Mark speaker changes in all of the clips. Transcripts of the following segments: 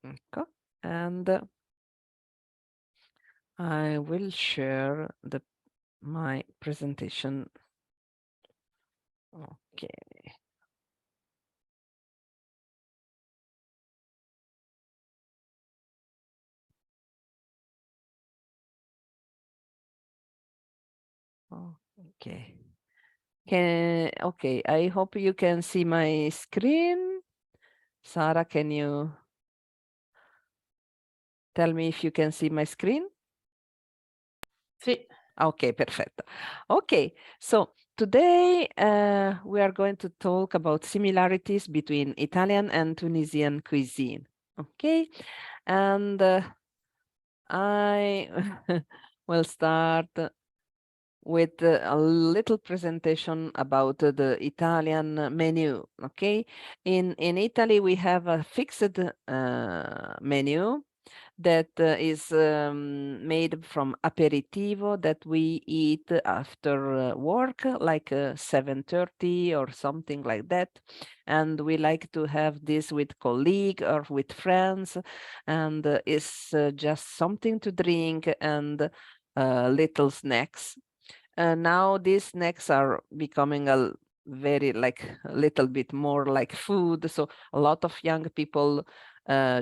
Speaker 1: Ecco. And I will share my presentation. Okay. Okay. Okay, I hope you can see my screen. Sara, can you tell me if you can see my screen?
Speaker 2: Sì.
Speaker 1: Okay, perfetto. Okay, so today we are going to talk about similarities between Italian and Tunisian cuisine. Okay, and I will start with a little presentation about the Italian menu. Okay, in Italy we have a fixed menu that is made from aperitivo that we eat after work, like 7:30 or something like that. And we like to have this with colleague or with friends, and it's just something to drink and little snacks. Now these snacks are becoming very like a little bit more like food. So a lot of young people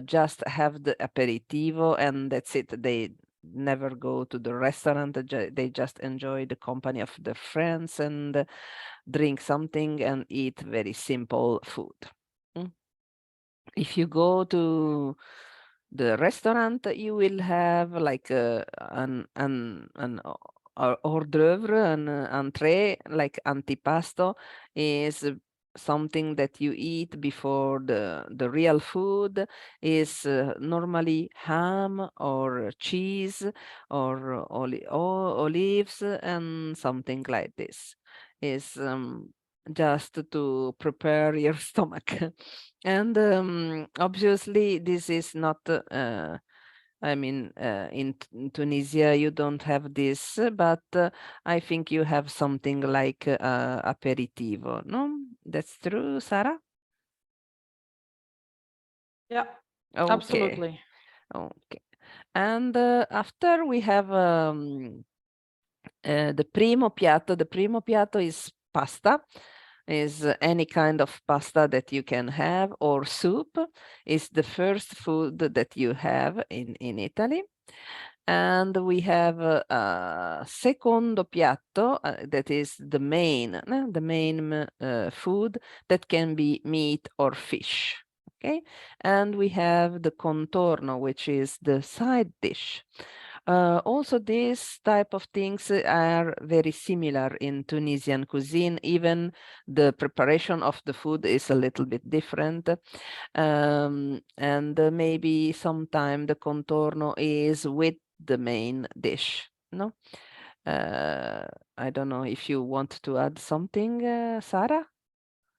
Speaker 1: just have the aperitivo and that's it. They never go to the restaurant. They just enjoy the company of their friends and drink something and eat very simple food. Mm. If you go to the restaurant, you will have like an hors d'oeuvre, an entree, like antipasto is something that you eat before the real food is normally ham or cheese or olives and something like this is just to prepare your stomach. And obviously, this is not, I mean, in Tunisia, you don't have this, but I think you have something like aperitivo, no? That's true, Sarah?
Speaker 2: Yeah,
Speaker 1: Okay,
Speaker 2: absolutely.
Speaker 1: okay. And after we have the primo piatto is pasta, is any kind of pasta that you can have, or soup is the first food that you have in Italy. And we have a secondo piatto, that is the main food that can be meat or fish. Okay, and we have the contorno, which is the side dish. Also, these type of things are very similar in Tunisian cuisine. Even the preparation of the food is a little bit different. And maybe sometime the contorno is with the main dish, no? Uh, I don't know if you want to add something, Sarah,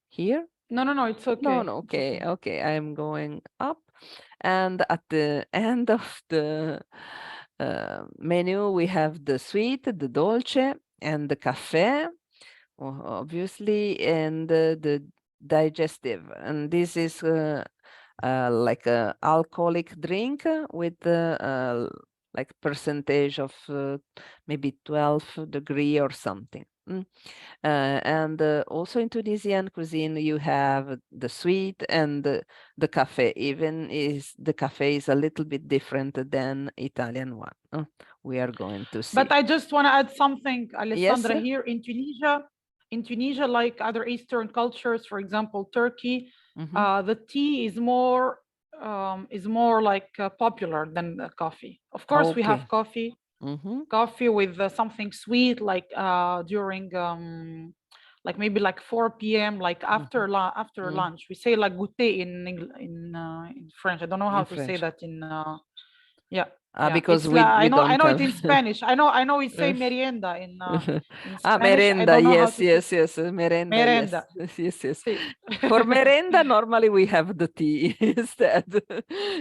Speaker 1: here?
Speaker 2: No, no, no, it's
Speaker 1: No,
Speaker 2: okay.
Speaker 1: no,
Speaker 2: It's
Speaker 1: okay,
Speaker 2: okay.
Speaker 1: okay, I'm going up. And at the end of the menu, we have the sweet, the dolce, and the cafe, obviously, and the digestive. And this is like a alcoholic drink with like percentage of maybe 12 degree or something. And also in Tunisian cuisine, you have the sweet and the cafe. Even is the cafe is a little bit different than Italian one. We are going to
Speaker 2: But
Speaker 1: see.
Speaker 2: I just want to add something,
Speaker 1: Yes.
Speaker 2: Alessandra, here in Tunisia, like other Eastern cultures, for example, Turkey,
Speaker 1: Mm-hmm.
Speaker 2: the tea is more like popular than the coffee. Of course, we
Speaker 1: Okay.
Speaker 2: have coffee,
Speaker 1: Mm-hmm.
Speaker 2: coffee with something sweet, like during like maybe like 4 p.m. like
Speaker 1: Mm-hmm.
Speaker 2: after
Speaker 1: Mm.
Speaker 2: lunch. We say like goûter in French. I don't know how
Speaker 1: In
Speaker 2: to say
Speaker 1: French.
Speaker 2: that in yeah, yeah.
Speaker 1: Because
Speaker 2: It's like
Speaker 1: we
Speaker 2: I
Speaker 1: don't
Speaker 2: know it
Speaker 1: have.
Speaker 2: in Spanish. I know we say merienda in
Speaker 1: Ah,
Speaker 2: Spanish. I
Speaker 1: merenda.
Speaker 2: don't know how
Speaker 1: Yes,
Speaker 2: to say
Speaker 1: yes, yes. Merenda. Yes,
Speaker 2: merenda.
Speaker 1: yes, yes.
Speaker 2: See.
Speaker 1: For merenda, normally we have the tea instead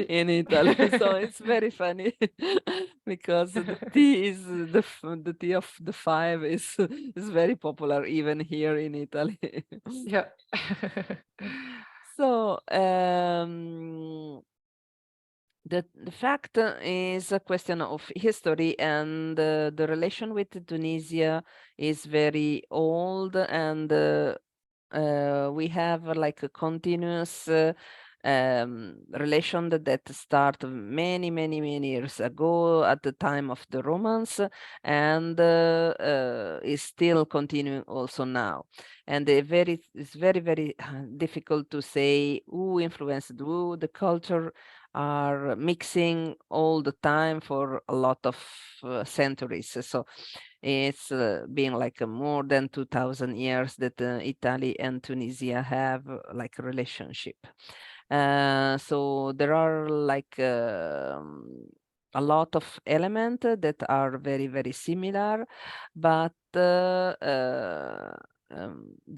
Speaker 1: in Italy. So it's very funny because the tea is the tea of the five is very popular even here in Italy.
Speaker 2: Yeah.
Speaker 1: So The fact is a question of history, and the relation with Tunisia is very old, and we have like a continuous relation that started many years ago at the time of the Romans, and is still continuing also now. And it's very difficult to say who influenced who. The culture are mixing all the time for a lot of centuries. So it's been like more than 2000 years that Italy and Tunisia have like a relationship. So there are like a lot of elements that are very similar, but the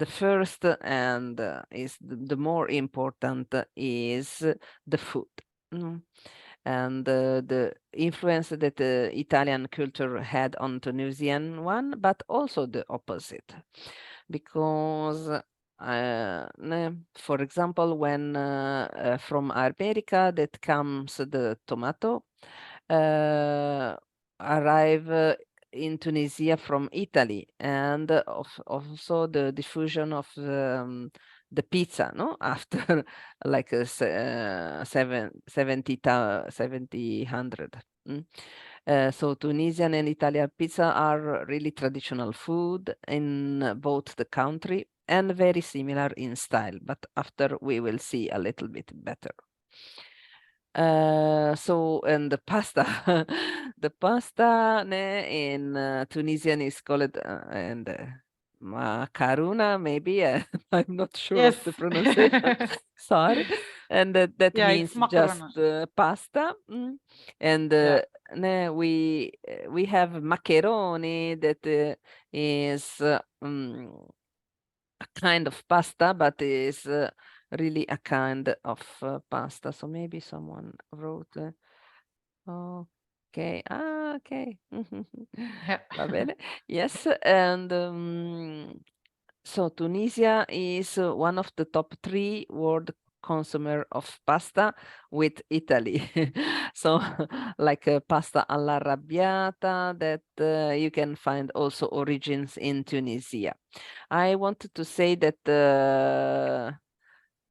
Speaker 1: first and is the more important is the food. Mm. And the influence that the Italian culture had on Tunisian one, but also the opposite. Because, for example, when from America that comes the tomato, uh, arrive in Tunisia from Italy, and also the diffusion of the pizza, no? After like 70, 100. So Tunisian and Italian pizza are really traditional food in both the country and very similar in style, but after we will see a little bit better. So and the pasta, the pasta in Tunisian is called and macarona, maybe. I'm not sure
Speaker 2: Yes.
Speaker 1: of the pronunciation. Sorry, and that
Speaker 2: Yeah, it's
Speaker 1: means just
Speaker 2: macarona.
Speaker 1: pasta. And
Speaker 2: Yeah.
Speaker 1: we have macaroni that is a kind of pasta, but is really a kind of pasta. So maybe someone wrote, okay, okay.
Speaker 2: Yeah.
Speaker 1: Va bene. Yes, and so Tunisia is one of the top 3 world consumer of pasta with Italy. So like pasta all'arrabbiata that you can find also origins in Tunisia. I wanted to say that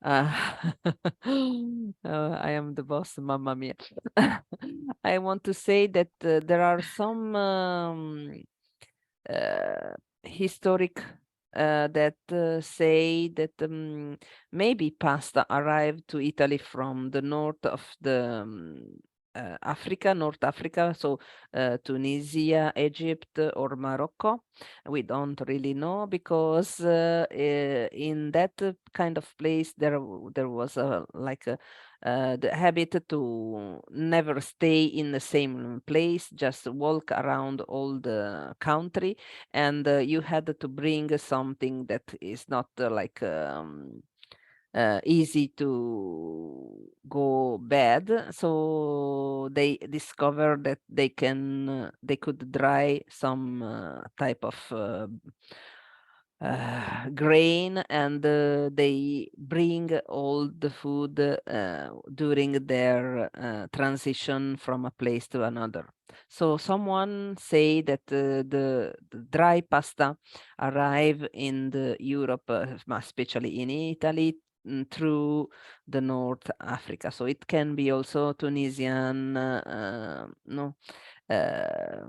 Speaker 1: I am the boss, mamma mia. I want to say that there are some uh, historic that say that maybe pasta arrived to Italy from the north of the Africa, North Africa, so Tunisia, Egypt, or Morocco. We don't really know because in that kind of place there was a like a the habit to never stay in the same place, just walk around all the country, and you had to bring something that is not easy to go bad. So they discovered that they could dry some type of grain, and they bring all the food during their transition from a place to another. So someone say that the dry pasta arrive in the Europe, especially in Italy, through the North Africa. So it can be also Tunisian, no, uh,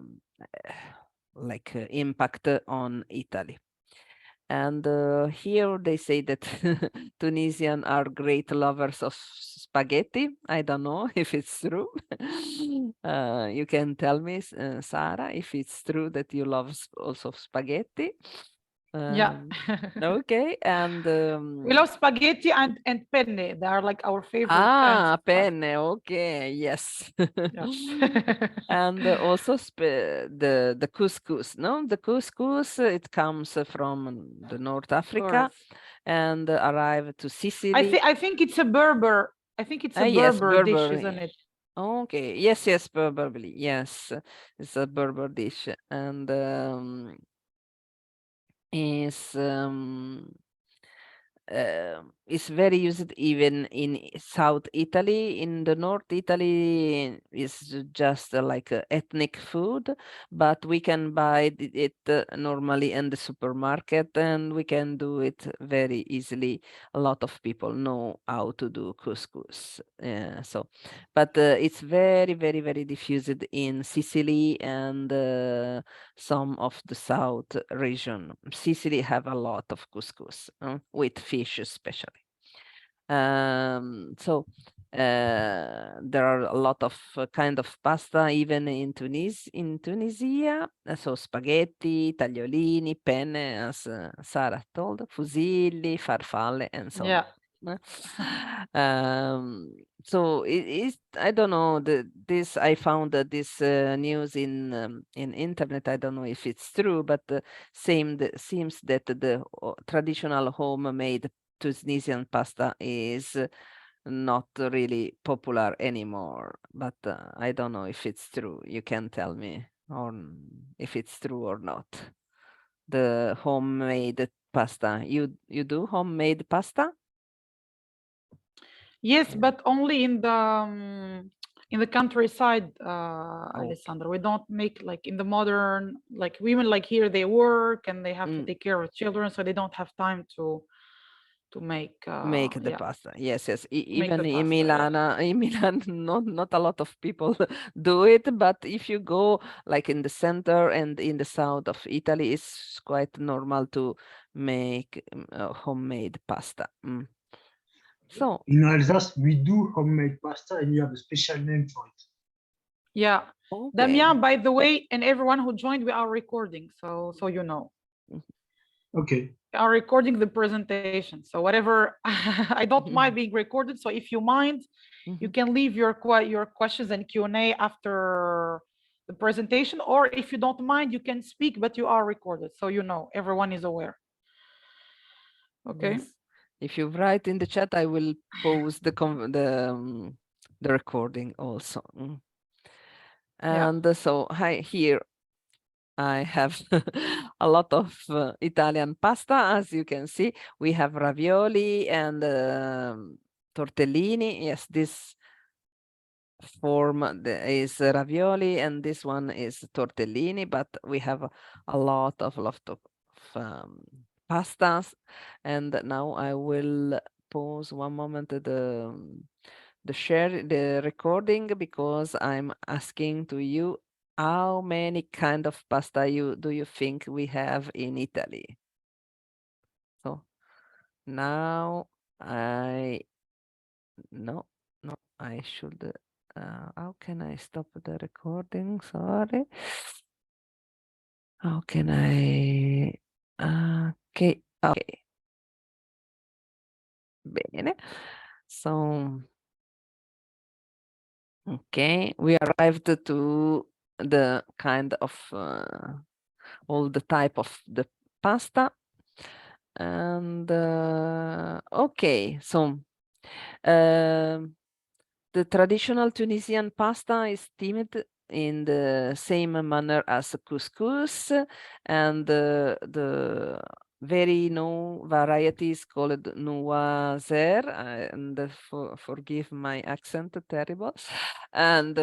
Speaker 1: like impact on Italy. And here they say that Tunisian are great lovers of spaghetti. I don't know if it's true. You can tell me, Sarah, if it's true that you love also spaghetti.
Speaker 2: Yeah.
Speaker 1: Um, okay, and
Speaker 2: We love spaghetti and penne. They are like our favorite kinds of pasta.
Speaker 1: penne. Okay, yes.
Speaker 2: Yeah.
Speaker 1: And also the couscous. No, the couscous it comes from the North
Speaker 2: Of
Speaker 1: Africa
Speaker 2: course.
Speaker 1: and arrive to Sicily.
Speaker 2: I think it's a Berber. I think it's
Speaker 1: Ah,
Speaker 2: a
Speaker 1: yes,
Speaker 2: Berber dish,
Speaker 1: Berber.
Speaker 2: isn't it?
Speaker 1: Okay, yes, probably. Yes, it's a Berber dish, and is is very used even in South Italy. In the North Italy is just like a ethnic food, but we can buy it normally in the supermarket, and we can do it very easily. A lot of people know how to do couscous. But it's very, very, very diffused in Sicily and some of the south region. Sicily have a lot of couscous with fish especially. So there are a lot of kind of pasta even in Tunisia. So spaghetti, tagliolini, penne, as Sarah told, fusilli, farfalle, and so
Speaker 2: Yeah.
Speaker 1: on. So it is, I don't know, this I found this news in internet. I don't know if it's true, but seems that the traditional homemade Tunisian pasta is not really popular anymore, but I don't know if it's true. You can tell me if it's true or not. The homemade pasta. You do homemade pasta?
Speaker 2: Yes,
Speaker 1: Yeah.
Speaker 2: but only in the countryside,
Speaker 1: Okay.
Speaker 2: Alessandra. We don't make like in the modern, like women like here they work and they have to
Speaker 1: Mm,
Speaker 2: take care of children, so they don't have time to make
Speaker 1: make the
Speaker 2: yeah,
Speaker 1: pasta. Yes, yes.
Speaker 2: to make the
Speaker 1: Even in
Speaker 2: pasta. Yeah.
Speaker 1: In Milan, not a lot of people do it. But if you go like in the center and in the south of Italy, it's quite normal to make homemade pasta. So,
Speaker 3: In Alsace, we do homemade pasta and you have a special name for it.
Speaker 2: Yeah.
Speaker 1: okay.
Speaker 2: Damien, by the way, and everyone who joined, we are recording, so you know.
Speaker 1: Mhm.
Speaker 3: Okay.
Speaker 2: We are recording the presentation. So whatever, I don't mind being recorded. So if you mind, you
Speaker 1: Mhm.
Speaker 2: can leave your questions and Q&A after the presentation, or if you don't mind, you can speak, but you are recorded, so you know, everyone is aware. Okay.
Speaker 1: Yes. If you write in the chat, I will post the recording also.
Speaker 2: Yeah.
Speaker 1: And so here I have a lot of Italian pasta. As you can see, we have ravioli and tortellini. Yes, this form is ravioli, and this one is tortellini. But we have a lot of pastas. And now I will pause one moment the recording, because I'm asking to you how many kind of pasta do you think we have in Italy? So now I no no I should how can I stop the recording? Sorry. How can I okay. Bene. So okay, we arrived to the kind of all the type of the pasta. And okay, so the traditional Tunisian pasta is steamed in the same manner as couscous, and the very new variety is called noiser, and forgive my accent, terrible, and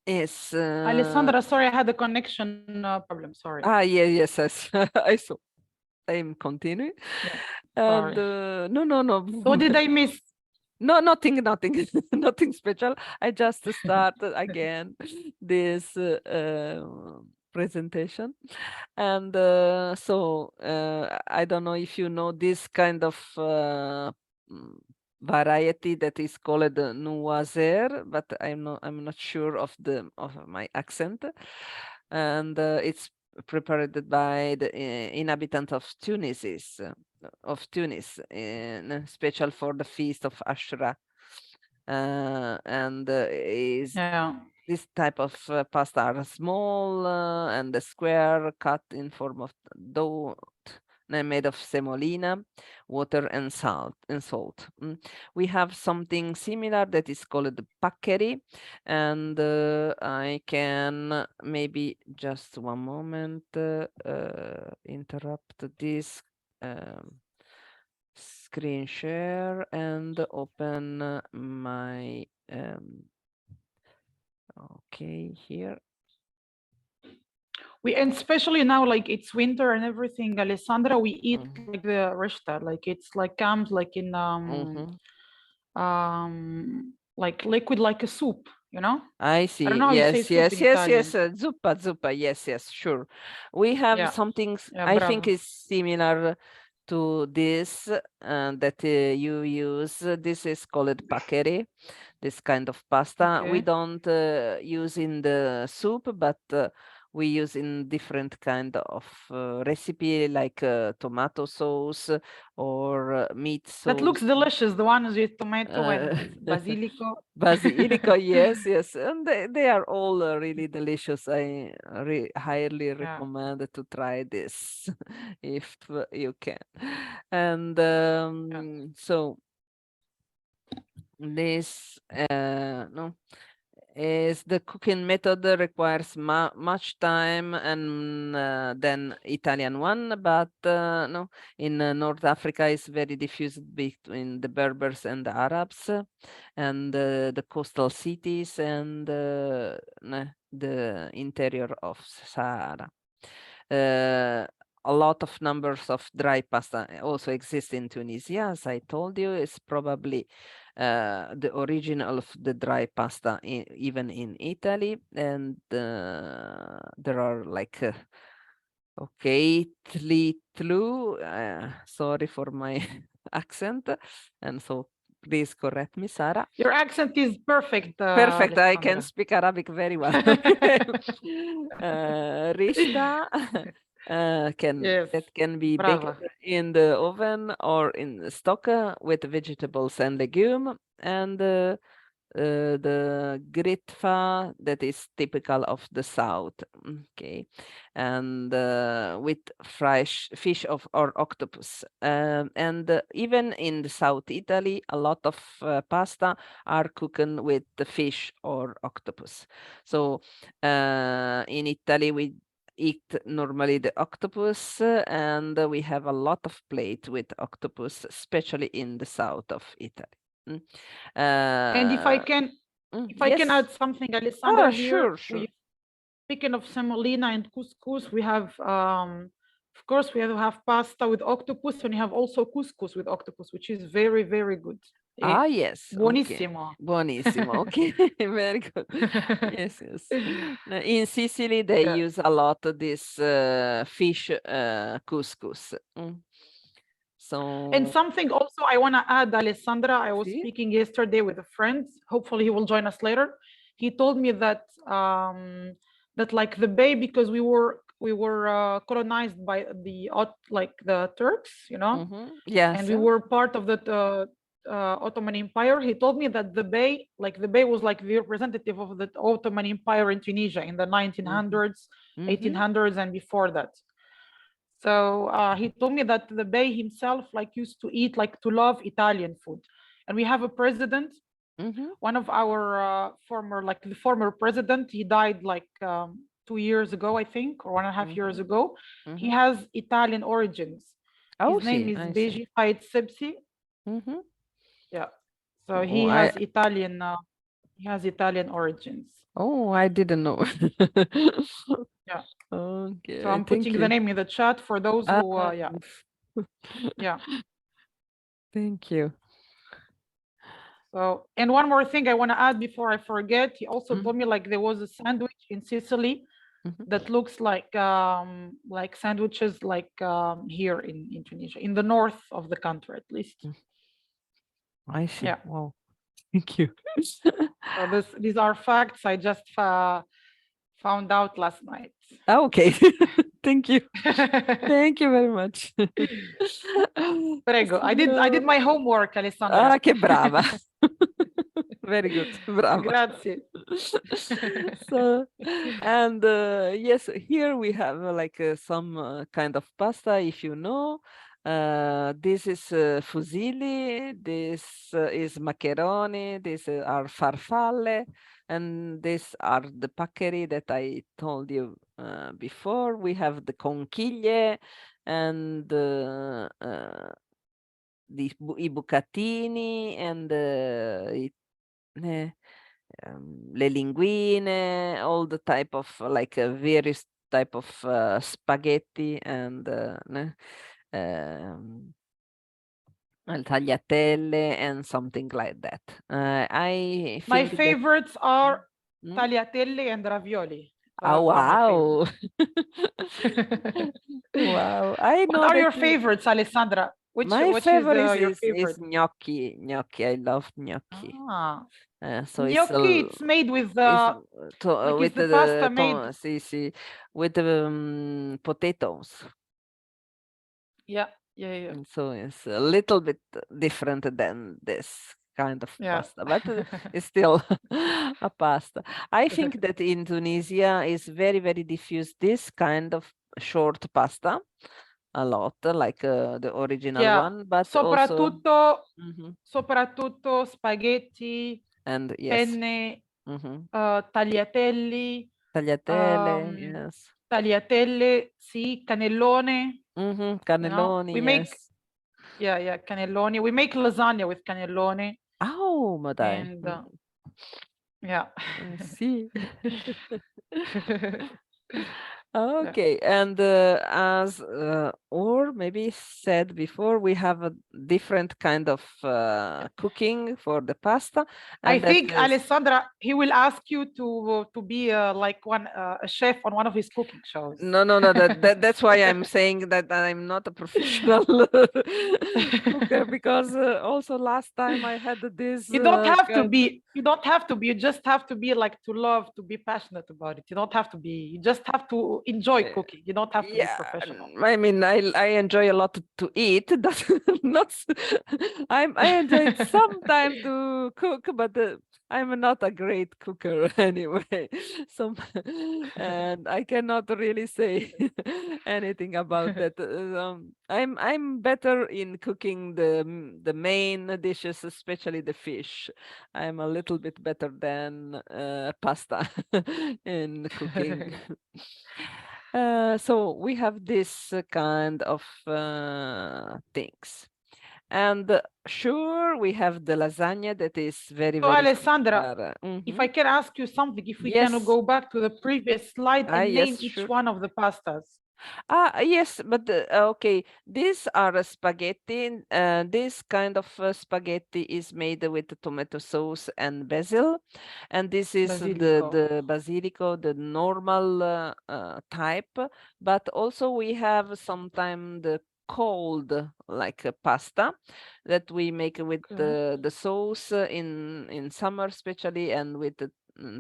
Speaker 1: it's
Speaker 2: Alessandra, sorry, I had a connection problem. Sorry.
Speaker 1: yes, yes, I saw. I'm continuing.
Speaker 2: Yeah.
Speaker 1: And
Speaker 2: Sorry.
Speaker 1: no.
Speaker 2: So what did I miss?
Speaker 1: No, nothing, nothing special. I just started again this presentation. And so I don't know if you know this kind of mm, variety that is called noiser, but I'm not sure of my accent. And it's prepared by the inhabitant of Tunis, special for the feast of Ashura. And is
Speaker 2: Yeah.
Speaker 1: this type of pasta are small and square, cut in form of dough, made of semolina, water, and salt. We have something similar that is called the paccheri, and I can maybe just one moment interrupt this. screen share and open my okay, here.
Speaker 2: And especially now, like it's winter and everything, Alessandra, we eat
Speaker 1: Mhm.
Speaker 2: like the rishta, like it's like comes like in like liquid, like a soup, you know?
Speaker 1: I
Speaker 2: I
Speaker 1: see.
Speaker 2: don't know how you say
Speaker 1: Yes,
Speaker 2: soup in
Speaker 1: yes, yes,
Speaker 2: Italian.
Speaker 1: yes. Zuppa, zuppa. Yes, yes, sure. We have
Speaker 2: Yeah.
Speaker 1: something
Speaker 2: Yeah,
Speaker 1: I think
Speaker 2: bravo.
Speaker 1: is similar to this that you use. This is called paccheri, this kind of pasta. We
Speaker 2: Okay.
Speaker 1: don't use in the soup, but we use in different kind of recipe like tomato sauce or meat
Speaker 2: That looks
Speaker 1: sauce.
Speaker 2: delicious, the ones with tomato
Speaker 1: Uh,
Speaker 2: and basilico.
Speaker 1: Basilico, yes, yes, and they are all really delicious. I highly
Speaker 2: Yeah.
Speaker 1: recommend to try this if you can. And so this no is the cooking method requires much time and than Italian one, but no, in North Africa is very diffused between the Berbers and the Arabs, and the coastal cities and the interior of Sahara. A lot of numbers of dry pasta also exist in Tunisia, as I told you. It's probably the origin of the dry pasta even in Italy, and there are like okay, sorry for my accent, and so please correct me, Sarah.
Speaker 2: Your accent is perfect,
Speaker 1: Perfect, I can
Speaker 2: Alessandra.
Speaker 1: speak Arabic very well. Rishta
Speaker 2: Yes,
Speaker 1: that can be baked
Speaker 2: brava.
Speaker 1: in the oven or in the stock with vegetables and legume, and the gritfa that is typical of the south, okay, and with fresh fish of or octopus, and even in the south Italy a lot of pasta are cooked with the fish or octopus. So in Italy we eat normally the octopus, and we have a lot of plate with octopus, especially in the south of Italy.
Speaker 2: And if I can, if I can
Speaker 1: Yes.
Speaker 2: add something,
Speaker 1: Oh,
Speaker 2: Alessandra, here,
Speaker 1: sure, sure.
Speaker 2: we speaking of semolina and couscous, we have, of course, we have pasta with octopus, and we have also couscous with octopus, which is very, very good.
Speaker 1: Ah, yes. Okay.
Speaker 2: Buonissimo.
Speaker 1: Buonissimo. Okay. Very good. Yes, yes. In Sicily, they
Speaker 2: Yeah.
Speaker 1: use a lot of this fish couscous.
Speaker 2: And
Speaker 1: So,
Speaker 2: something also I want to add, Alessandra, I was
Speaker 1: see?
Speaker 2: speaking yesterday with a friend. Hopefully he will join us later. He told me that that like the bay, because we were colonized by the like the Turks, you know,
Speaker 1: Yes.
Speaker 2: and we were part of the Ottoman Empire. He told me that the bay was like the representative of the Ottoman Empire in Tunisia in the 1900s, 1800s, and before that. So he told me that the Bey himself like used to eat, like to love Italian food. And we have a president, one of our the former president, he died like 2 years ago, I think, or 1.5 years ago. He has Italian origins. His name is Beji Haid Sebsi. Yeah. So he has Italian origins.
Speaker 1: Oh, I didn't know.
Speaker 2: Yeah.
Speaker 1: Okay,
Speaker 2: So I'm
Speaker 1: thank
Speaker 2: putting
Speaker 1: you.
Speaker 2: the name in the chat for those who, yeah. Yeah.
Speaker 1: Thank you.
Speaker 2: So, and one more thing I want to add before I forget, he also told me like there was a sandwich in Sicily that looks like sandwiches like here in Tunisia, in the north of the country at least.
Speaker 1: I see.
Speaker 2: Yeah.
Speaker 1: Wow. Thank you.
Speaker 2: So these are facts I just found out last night.
Speaker 1: Okay. Thank you. Thank you very much.
Speaker 2: Prego. I did my homework, Alessandra.
Speaker 1: Ah, che brava. Very good. Brava.
Speaker 2: Grazie.
Speaker 1: So, and yes, here we have like some kind of pasta, if you know. This is fusilli, this is macaroni, these are farfalle, and these are the paccheri that I told you before. We have the conchiglie and i bucatini and le linguine, all the type of like various type of spaghetti and tagliatelle and something like that. I
Speaker 2: My
Speaker 1: think that.
Speaker 2: favorites are
Speaker 1: Mm?
Speaker 2: tagliatelle and ravioli.
Speaker 1: Oh,
Speaker 2: Those are my
Speaker 1: wow.
Speaker 2: favorites.
Speaker 1: Wow. I
Speaker 2: What
Speaker 1: know
Speaker 2: are
Speaker 1: that
Speaker 2: your favorites, Alessandra? Which
Speaker 1: my
Speaker 2: is
Speaker 1: favorite
Speaker 2: your
Speaker 1: is
Speaker 2: favorite?
Speaker 1: gnocchi. Gnocchi. I love gnocchi.
Speaker 2: Ah,
Speaker 1: So
Speaker 2: gnocchi. It's made with
Speaker 1: it's
Speaker 2: like is
Speaker 1: with
Speaker 2: the pasta made?
Speaker 1: sì, with the potatoes.
Speaker 2: Yeah, yeah, yeah.
Speaker 1: And so it's a little bit different than this kind of
Speaker 2: Yeah.
Speaker 1: pasta, but it's still a pasta. I think that in Tunisia is very, very diffuse this kind of short pasta a lot, like the original
Speaker 2: Yeah.
Speaker 1: one, but also Mhm.
Speaker 2: Soprattutto spaghetti,
Speaker 1: And yes,
Speaker 2: penne,
Speaker 1: mhm.
Speaker 2: tagliatelli,
Speaker 1: Tagliatelle, yes,
Speaker 2: tagliatelle, sì, cannellone.
Speaker 1: Cannelloni,
Speaker 2: We make
Speaker 1: yes.
Speaker 2: yeah, cannelloni. We make lasagna with cannelloni,
Speaker 1: Oh, ma dai.
Speaker 2: and yeah.
Speaker 1: Sì.
Speaker 2: Yeah.
Speaker 1: Okay, and as or maybe said before, we have a different kind of cooking for the pasta,
Speaker 2: I
Speaker 1: and that
Speaker 2: think
Speaker 1: is
Speaker 2: Alessandra, he will ask you to be like a chef on one of his cooking shows.
Speaker 1: no, that's why I'm saying that I'm not a professional cooker, because also last time I had this.
Speaker 2: You don't have to be. You don't have to be. You just have to be like to love, to be passionate about it. You don't have to be. You just have to enjoy cooking. You don't have to be professional.
Speaker 1: I mean, I enjoy a lot to eat. That's not. I enjoy it sometimes to cook, but I'm not a great cooker anyway. So, and I cannot really say anything about that. I'm better in cooking the main dishes, especially the fish. I'm a little bit better than pasta in cooking. So we have this kind of things. And sure, we have the lasagna that is very,
Speaker 2: So
Speaker 1: very
Speaker 2: Alessandra,
Speaker 1: similar.
Speaker 2: if I can ask you something, if we
Speaker 1: Yes.
Speaker 2: can go back to the previous slide and name
Speaker 1: Yes,
Speaker 2: each
Speaker 1: sure.
Speaker 2: one of the pastas.
Speaker 1: Yes, but okay, these are spaghetti. This kind of spaghetti is made with tomato sauce and basil, and this is
Speaker 2: Basilico.
Speaker 1: the basilico, the normal type. But also we have sometimes the cold like pasta that we make with the sauce in summer especially, and with the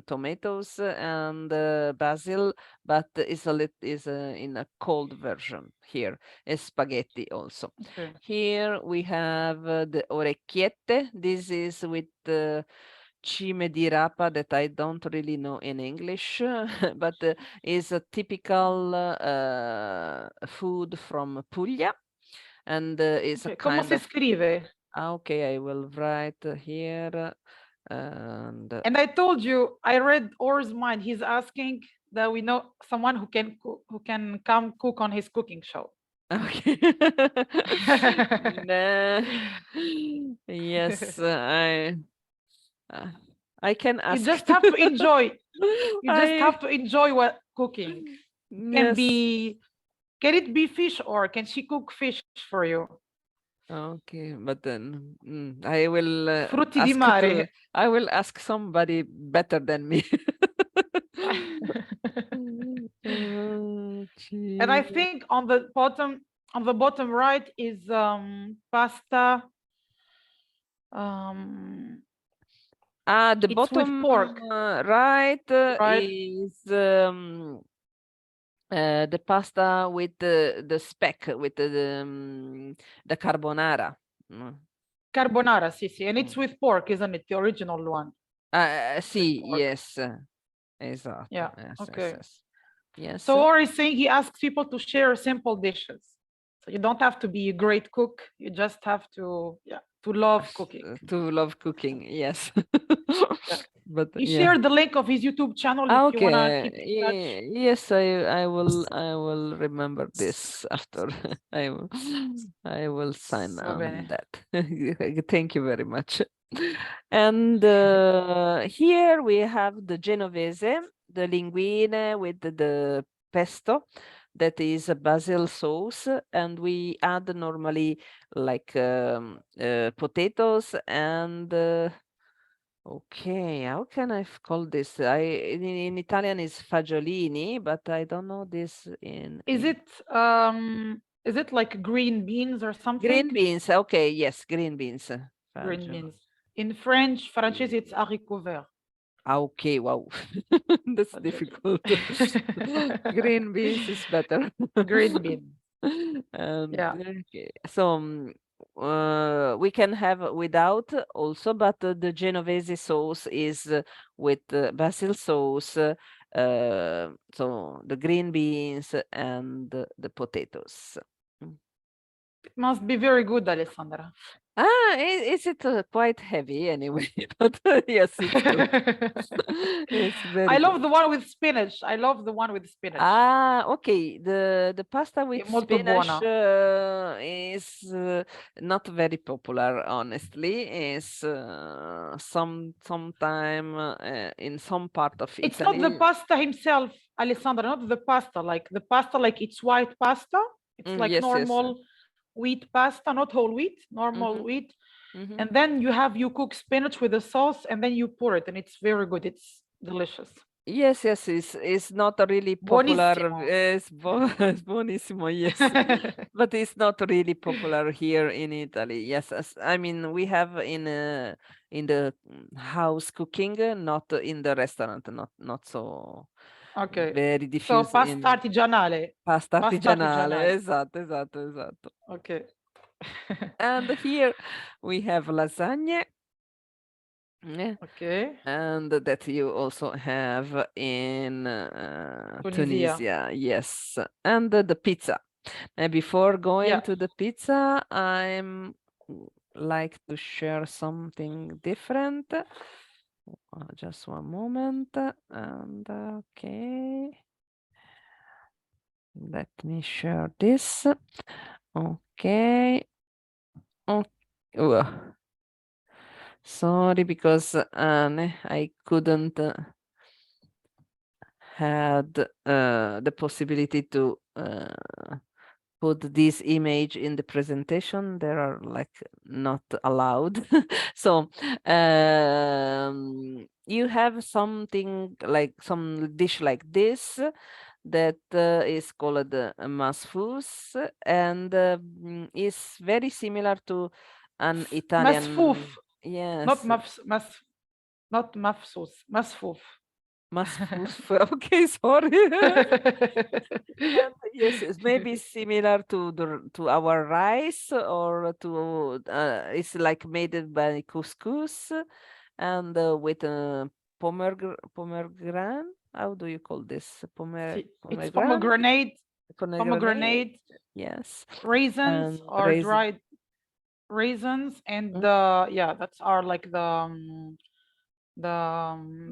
Speaker 1: tomatoes and basil, but is in a cold version. Here is spaghetti also.
Speaker 2: Okay.
Speaker 1: Here we have the orecchiette. This is with cime di rapa that I don't really know in English, but is a typical food from Puglia, and is a
Speaker 2: ¿Cómo
Speaker 1: kind
Speaker 2: se
Speaker 1: of.
Speaker 2: escribe?
Speaker 1: Okay, I will write here. And
Speaker 2: I told you, I read Or's mind. He's asking that we know someone who can come cook on his cooking show.
Speaker 1: Okay. Yes, I can ask.
Speaker 2: You just have to enjoy. You just have to enjoy what cooking can
Speaker 1: Yes.
Speaker 2: be. Can it be fish, or can she cook fish for you?
Speaker 1: Okay, but then I will
Speaker 2: Frutti di mare.
Speaker 1: I will ask somebody better than me.
Speaker 2: And I think on the bottom right is pasta.
Speaker 1: The
Speaker 2: It's
Speaker 1: bottom
Speaker 2: with pork.
Speaker 1: right
Speaker 2: Right.
Speaker 1: is the pasta with the speck, with the carbonara.
Speaker 2: Carbonara, sì, and it's with pork, isn't it? The original one.
Speaker 1: Sì, yes, esatto.
Speaker 2: Yeah.
Speaker 1: Yes,
Speaker 2: Okay.
Speaker 1: yes.
Speaker 2: So Or is saying he asks people to share simple dishes. So you don't have to be a great cook. You just have to love cooking.
Speaker 1: To love cooking, yes.
Speaker 2: Yeah.
Speaker 1: but
Speaker 2: He
Speaker 1: yeah.
Speaker 2: shared the link of his YouTube channel if you wanna keep in touch.
Speaker 1: Yes, I will remember this after. I will sign
Speaker 2: So
Speaker 1: on
Speaker 2: bene.
Speaker 1: that. Thank you very much. And here we have the Genovese, the linguine with the pesto, that is a basil sauce, and we add normally like potatoes and okay, how can I call this? In Italian is fagiolini, but I don't know this in
Speaker 2: Is it like green beans or something?
Speaker 1: green beans. Okay, yes, green beans.
Speaker 2: Green beans. In French, francese, it's haricots verts.
Speaker 1: Okay, wow, that's
Speaker 2: Okay.
Speaker 1: difficult. Green beans is better.
Speaker 2: Green bean.
Speaker 1: And
Speaker 2: Yeah.
Speaker 1: okay, so we can have without also, but the Genovese sauce is with basil sauce. So the green beans and the potatoes.
Speaker 2: It must be very good, Alessandra.
Speaker 1: Is it quite heavy anyway? But yes, it's good. It's very
Speaker 2: I
Speaker 1: good.
Speaker 2: love the one with spinach. I love the one with spinach.
Speaker 1: Okay. The pasta with
Speaker 2: È molto
Speaker 1: spinach
Speaker 2: buona.
Speaker 1: is not very popular, honestly. Is sometime in some part of
Speaker 2: It's not the
Speaker 1: Italy.
Speaker 2: pasta himself, Alessandra, not the pasta. Like the pasta, like it's white pasta. It's like
Speaker 1: Yes,
Speaker 2: normal wheat pasta, not whole wheat, normal wheat. And then you cook spinach with the sauce and then you pour it and it's very good. It's delicious.
Speaker 1: Yes, it's not a really popular.
Speaker 2: Buonissimo.
Speaker 1: It's buonissimo, yes. But it's not really popular here in Italy. Yes, I mean we have in the house cooking, not in the restaurant, not so
Speaker 2: Okay.
Speaker 1: very
Speaker 2: So
Speaker 1: diffused
Speaker 2: pasta
Speaker 1: in
Speaker 2: artigianale.
Speaker 1: pasta
Speaker 2: Pasta
Speaker 1: artigianale.
Speaker 2: artigianale.
Speaker 1: Esatto.
Speaker 2: Okay.
Speaker 1: And here we have lasagne.
Speaker 2: Okay.
Speaker 1: And that you also have in Tunisia, yes. And the pizza. And before going to the pizza, I'm like to share something different. Just one moment. And okay. Let me share this. Okay. Sorry, because I couldn't had the possibility to put this image in the presentation. They are like not allowed. So you have something like some dish like this that is called masfous and is very similar to an Italian.
Speaker 2: Masfouf.
Speaker 1: Yes.
Speaker 2: Not mafsous. Masfouf.
Speaker 1: Masfous. Okay, sorry. And yes, it's maybe similar to our rice or to it's like made by couscous and with pomegranate. How do you call this?
Speaker 2: It's pomegranate.
Speaker 1: Yes.
Speaker 2: Raisins or dried raisins and that's are like the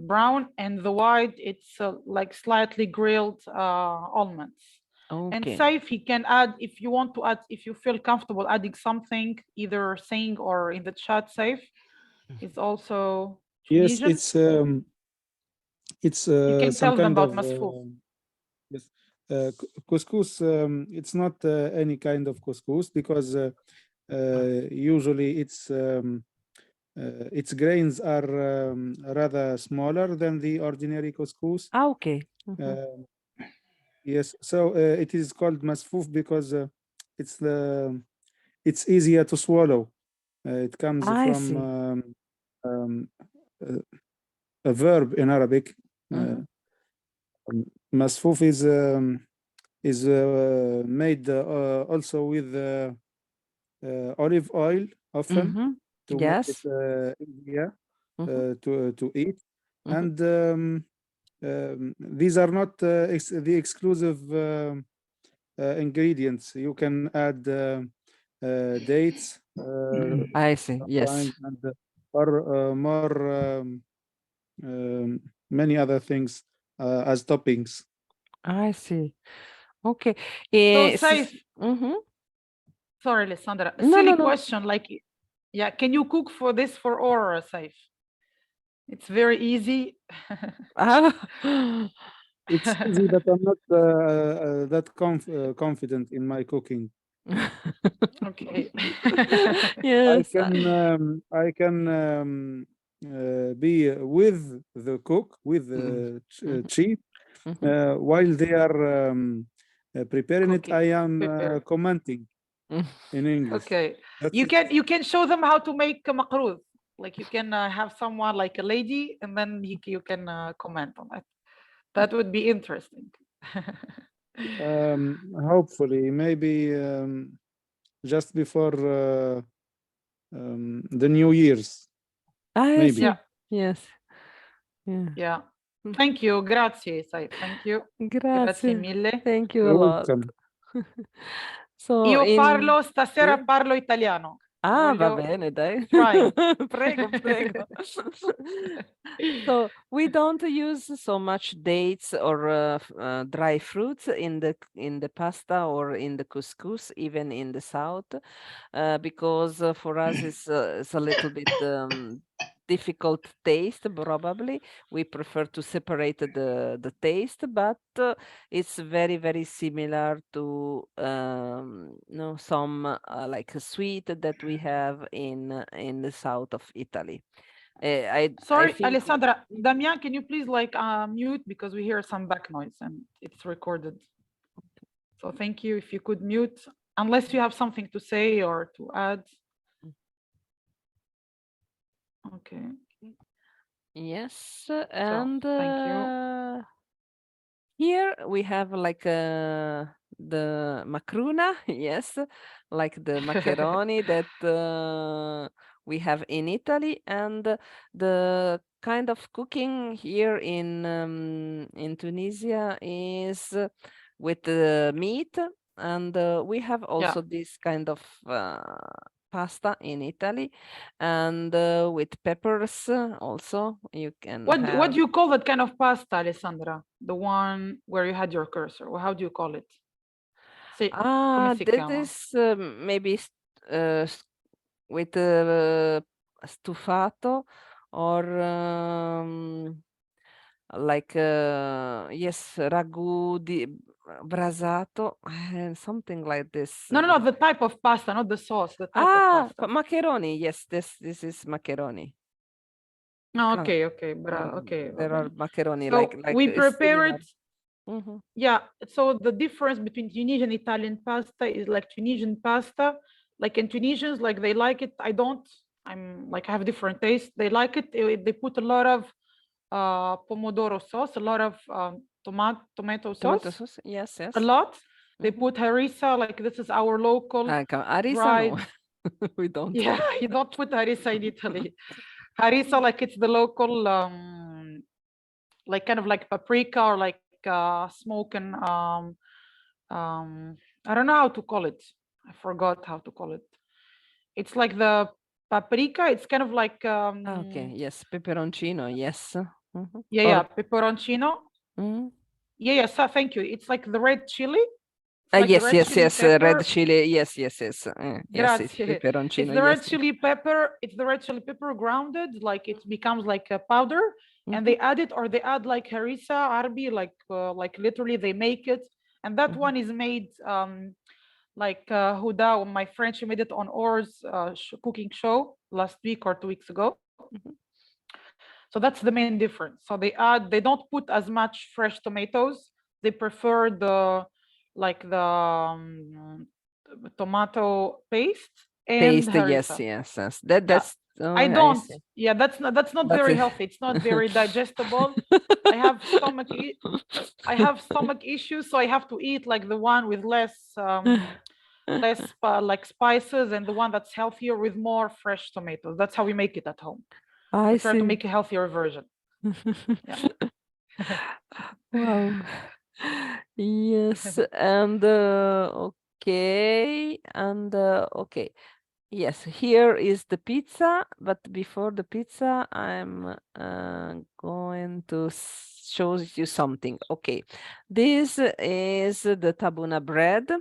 Speaker 2: brown, and the white it's like slightly grilled almonds. And Saif, he can add if you want to add, if you feel comfortable adding something, either saying or in the chat. Saif is also Tunisian.
Speaker 4: Yes, it's
Speaker 2: you can
Speaker 4: some
Speaker 2: tell them
Speaker 4: kind
Speaker 2: about
Speaker 4: of
Speaker 2: masfouf.
Speaker 4: yes, couscous. It's not any kind of couscous because usually its grains are rather smaller than the ordinary couscous.
Speaker 1: Okay.
Speaker 4: Yes, so it is called masfouf because it's easier to swallow. It comes from a verb in Arabic. Masfouf is made also with olive oil often to make it easier to eat. And these are not the exclusive ingredients. You can add dates.
Speaker 1: I see. Yes.
Speaker 4: And or more many other things as toppings.
Speaker 1: I see. Okay.
Speaker 2: So
Speaker 1: s-
Speaker 2: Saif, sorry, Alessandra, a
Speaker 1: No,
Speaker 2: silly
Speaker 1: no, no.
Speaker 2: question, like, yeah, can you cook for this for Aurora, Saif? It's very easy.
Speaker 1: Ah.
Speaker 4: It's easy, but I'm not that confident in my cooking.
Speaker 2: Okay.
Speaker 1: Yes.
Speaker 4: I can be with the cook, with the chief, while they are preparing it.
Speaker 2: Cooking,
Speaker 4: I am
Speaker 2: prepare.
Speaker 4: commenting in English.
Speaker 2: Okay.
Speaker 4: That's
Speaker 2: You
Speaker 4: it.
Speaker 2: can show them how to make a makruz. Like you can have someone like a lady, and then you can comment on it. That would be interesting.
Speaker 4: Hopefully, maybe just before the New Year's.
Speaker 1: I
Speaker 4: Maybe.
Speaker 1: see.
Speaker 2: Yeah.
Speaker 1: Yes. Yeah.
Speaker 2: Yeah. Thank you. Grazie, Saif. Thank you. Grazie
Speaker 1: Grazie.
Speaker 2: mille.
Speaker 1: Thank you a
Speaker 4: You're
Speaker 1: lot.
Speaker 4: welcome.
Speaker 1: So
Speaker 2: Io
Speaker 1: in
Speaker 2: parlo stasera
Speaker 4: Sì?
Speaker 2: parlo italiano.
Speaker 1: Ah, va
Speaker 2: Voglio
Speaker 1: bene, dai.
Speaker 2: try.
Speaker 1: Prego, prego. So we don't use so much dates or dry fruits in the pasta or in the couscous, even in the south, because for us it's a little bit difficult taste. Probably we prefer to separate the taste, but it's very very similar to some like sweet that we have in the south of Italy. I
Speaker 2: Sorry,
Speaker 1: think.
Speaker 2: Alessandra. Damian, can you please like mute, because we hear some back noise and it's recorded. So thank you if you could mute, unless you have something to say or to add. Okay.
Speaker 1: Yes, and
Speaker 2: thank you.
Speaker 1: here we have like the macruna, yes, like the macaroni that we have in Italy, and the kind of cooking here in Tunisia is with the meat, and we have also this kind of pasta in Italy, and with peppers also you can
Speaker 2: What
Speaker 1: have.
Speaker 2: do you call that kind of pasta, Alessandra? The one where you had your cursor, or how do you call it? Come si
Speaker 1: That
Speaker 2: chiama?
Speaker 1: is maybe with stufato or like yes, ragù di brasato, something like this.
Speaker 2: No, the type of pasta, not the sauce, the type of pasta.
Speaker 1: Macaroni. Yes, this is macaroni.
Speaker 2: No, okay, okay,
Speaker 1: there are macaroni
Speaker 2: so
Speaker 1: like
Speaker 2: we prepare
Speaker 1: similar.
Speaker 2: it. Yeah, so the difference between Tunisian Italian pasta is like Tunisian pasta, like in Tunisians, like they like it. I don't. I'm like I have different taste. They like it. They put a lot of pomodoro sauce, a lot of tomato sauce.
Speaker 1: Yes, yes.
Speaker 2: A lot. They put harissa, like this is our local
Speaker 1: harissa,
Speaker 2: dried.
Speaker 1: no. We don't.
Speaker 2: Yeah, you don't put harissa in Italy. Harissa, like it's the local, like kind of like paprika or like smoking. I don't know how to call it. I forgot how to call it. It's like the paprika. It's kind of like.
Speaker 1: Okay. Yes, peperoncino. Yes.
Speaker 2: Yeah, peperoncino. Yeah. So thank you. It's like the red chili. Like
Speaker 1: yes, red chili. Yes.
Speaker 2: Yes,
Speaker 1: it's
Speaker 2: peperoncino. It's the red chili pepper. It's the red chili pepper grounded, like it becomes like a powder, and they add it, or they add like harissa, arbi, like literally they make it, and that one is made like Huda, my friend, she made it on Or's cooking show last week or 2 weeks ago. So that's the main difference. So they don't put as much fresh tomatoes. They prefer the tomato paste and harissa.
Speaker 1: Yes. That's.
Speaker 2: I don't. Yeah, that's not very healthy. It's not very digestible. I have stomach issues, so I have to eat like the one with less like spices, and the one that's healthier with more fresh tomatoes. That's how we make it at home. I try to make a healthier version.
Speaker 1: Wow. Yes, and okay, and okay. Yes, here is the pizza, but before the pizza, I'm going to show you something. Okay, this is the tabuna bread,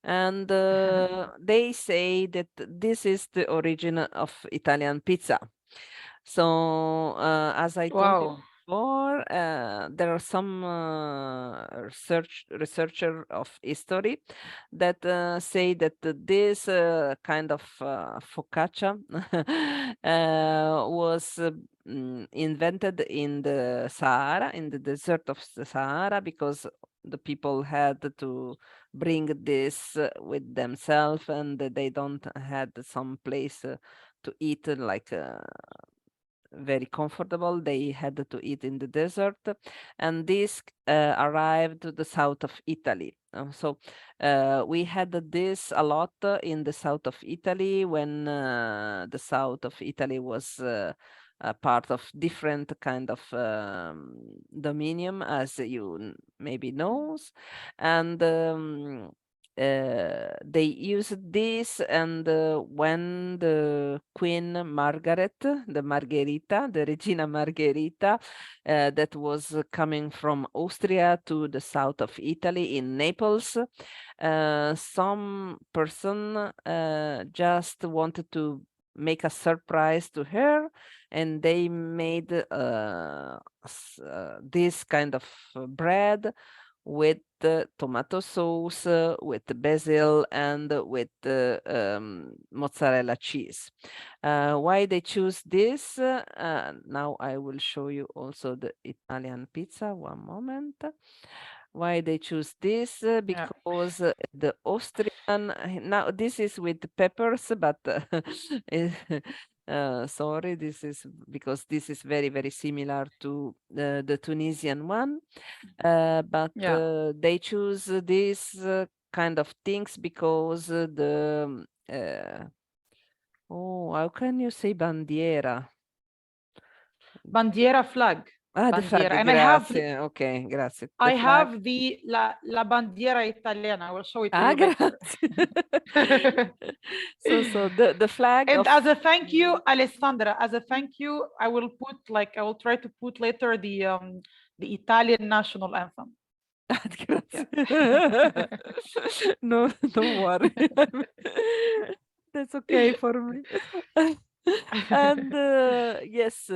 Speaker 1: and they say that this is the origin of Italian pizza. So, as I told you
Speaker 2: Wow.
Speaker 1: before, there are some researcher of history that say that this kind of focaccia was invented in the Sahara, in the desert of the Sahara, because the people had to bring this with themselves, and they don't had some place to eat like very comfortable. They had to eat in the desert, and this arrived to the south of Italy. So we had this a lot in the south of Italy when the south of Italy was a part of different kind of dominion, as you maybe knows, and they used this, and when the Queen Margaret, the Margherita, the Regina Margherita, that was coming from Austria to the south of Italy in Naples, some person just wanted to make a surprise to her, and they made this kind of bread with tomato sauce, with basil, and with mozzarella cheese. Why they choose this? Now I will show you also the Italian pizza. One moment. Why they choose this?
Speaker 2: Yeah.
Speaker 1: Because the Austrian, now this is with peppers, but sorry, this is because this is very, very similar to the Tunisian one. But
Speaker 2: Yeah.
Speaker 1: they choose these kind of things because oh, how can you say bandiera?
Speaker 2: Bandiera flag.
Speaker 1: Ah, the flag,
Speaker 2: Bandiera. And
Speaker 1: grazie. Okay, grazie. The
Speaker 2: I
Speaker 1: flag.
Speaker 2: have the la bandiera italiana. I will show it to
Speaker 1: Ah,
Speaker 2: you later.
Speaker 1: grazie. So the flag
Speaker 2: And
Speaker 1: of
Speaker 2: as a thank you, Alessandra, as a thank you, I will try to put later the Italian national anthem.
Speaker 1: Grazie. No, don't worry. That's okay for me. And yes,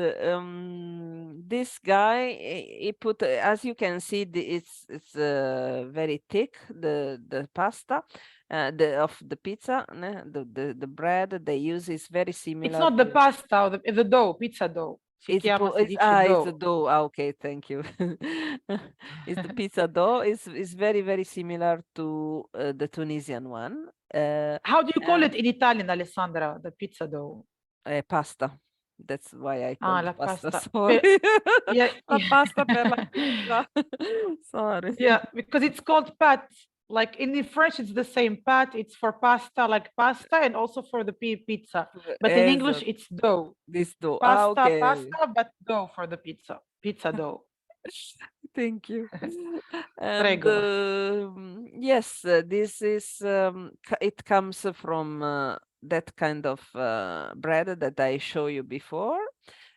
Speaker 1: this guy, he put, as you can see, it's very thick, the pasta, of the pizza, the bread they use is very similar.
Speaker 2: It's not the pasta, the dough, pizza dough. Si chiama, si dice
Speaker 1: It's
Speaker 2: dough.
Speaker 1: the dough. Ah, okay, thank you. It's the pizza dough. It's very, very similar to the Tunisian one.
Speaker 2: How do you call it in Italian, Alessandra, the pizza dough?
Speaker 1: Pasta. That's why I
Speaker 2: Ah,
Speaker 1: called
Speaker 2: la
Speaker 1: pasta.
Speaker 2: pasta.
Speaker 1: Sorry.
Speaker 2: Yeah,
Speaker 1: La
Speaker 2: yeah.
Speaker 1: pasta per la pizza. Sorry.
Speaker 2: Yeah, because it's called pat. Like in French, it's the same pat. It's for pasta, like pasta, and also for the pizza. But in English,
Speaker 1: Esatto.
Speaker 2: it's dough.
Speaker 1: This dough. Ah,
Speaker 2: Pasta,
Speaker 1: okay.
Speaker 2: pasta, but dough for the pizza. Pizza dough.
Speaker 1: Thank you. And
Speaker 2: Prego.
Speaker 1: yes, this is it comes from that kind of bread that I show you before.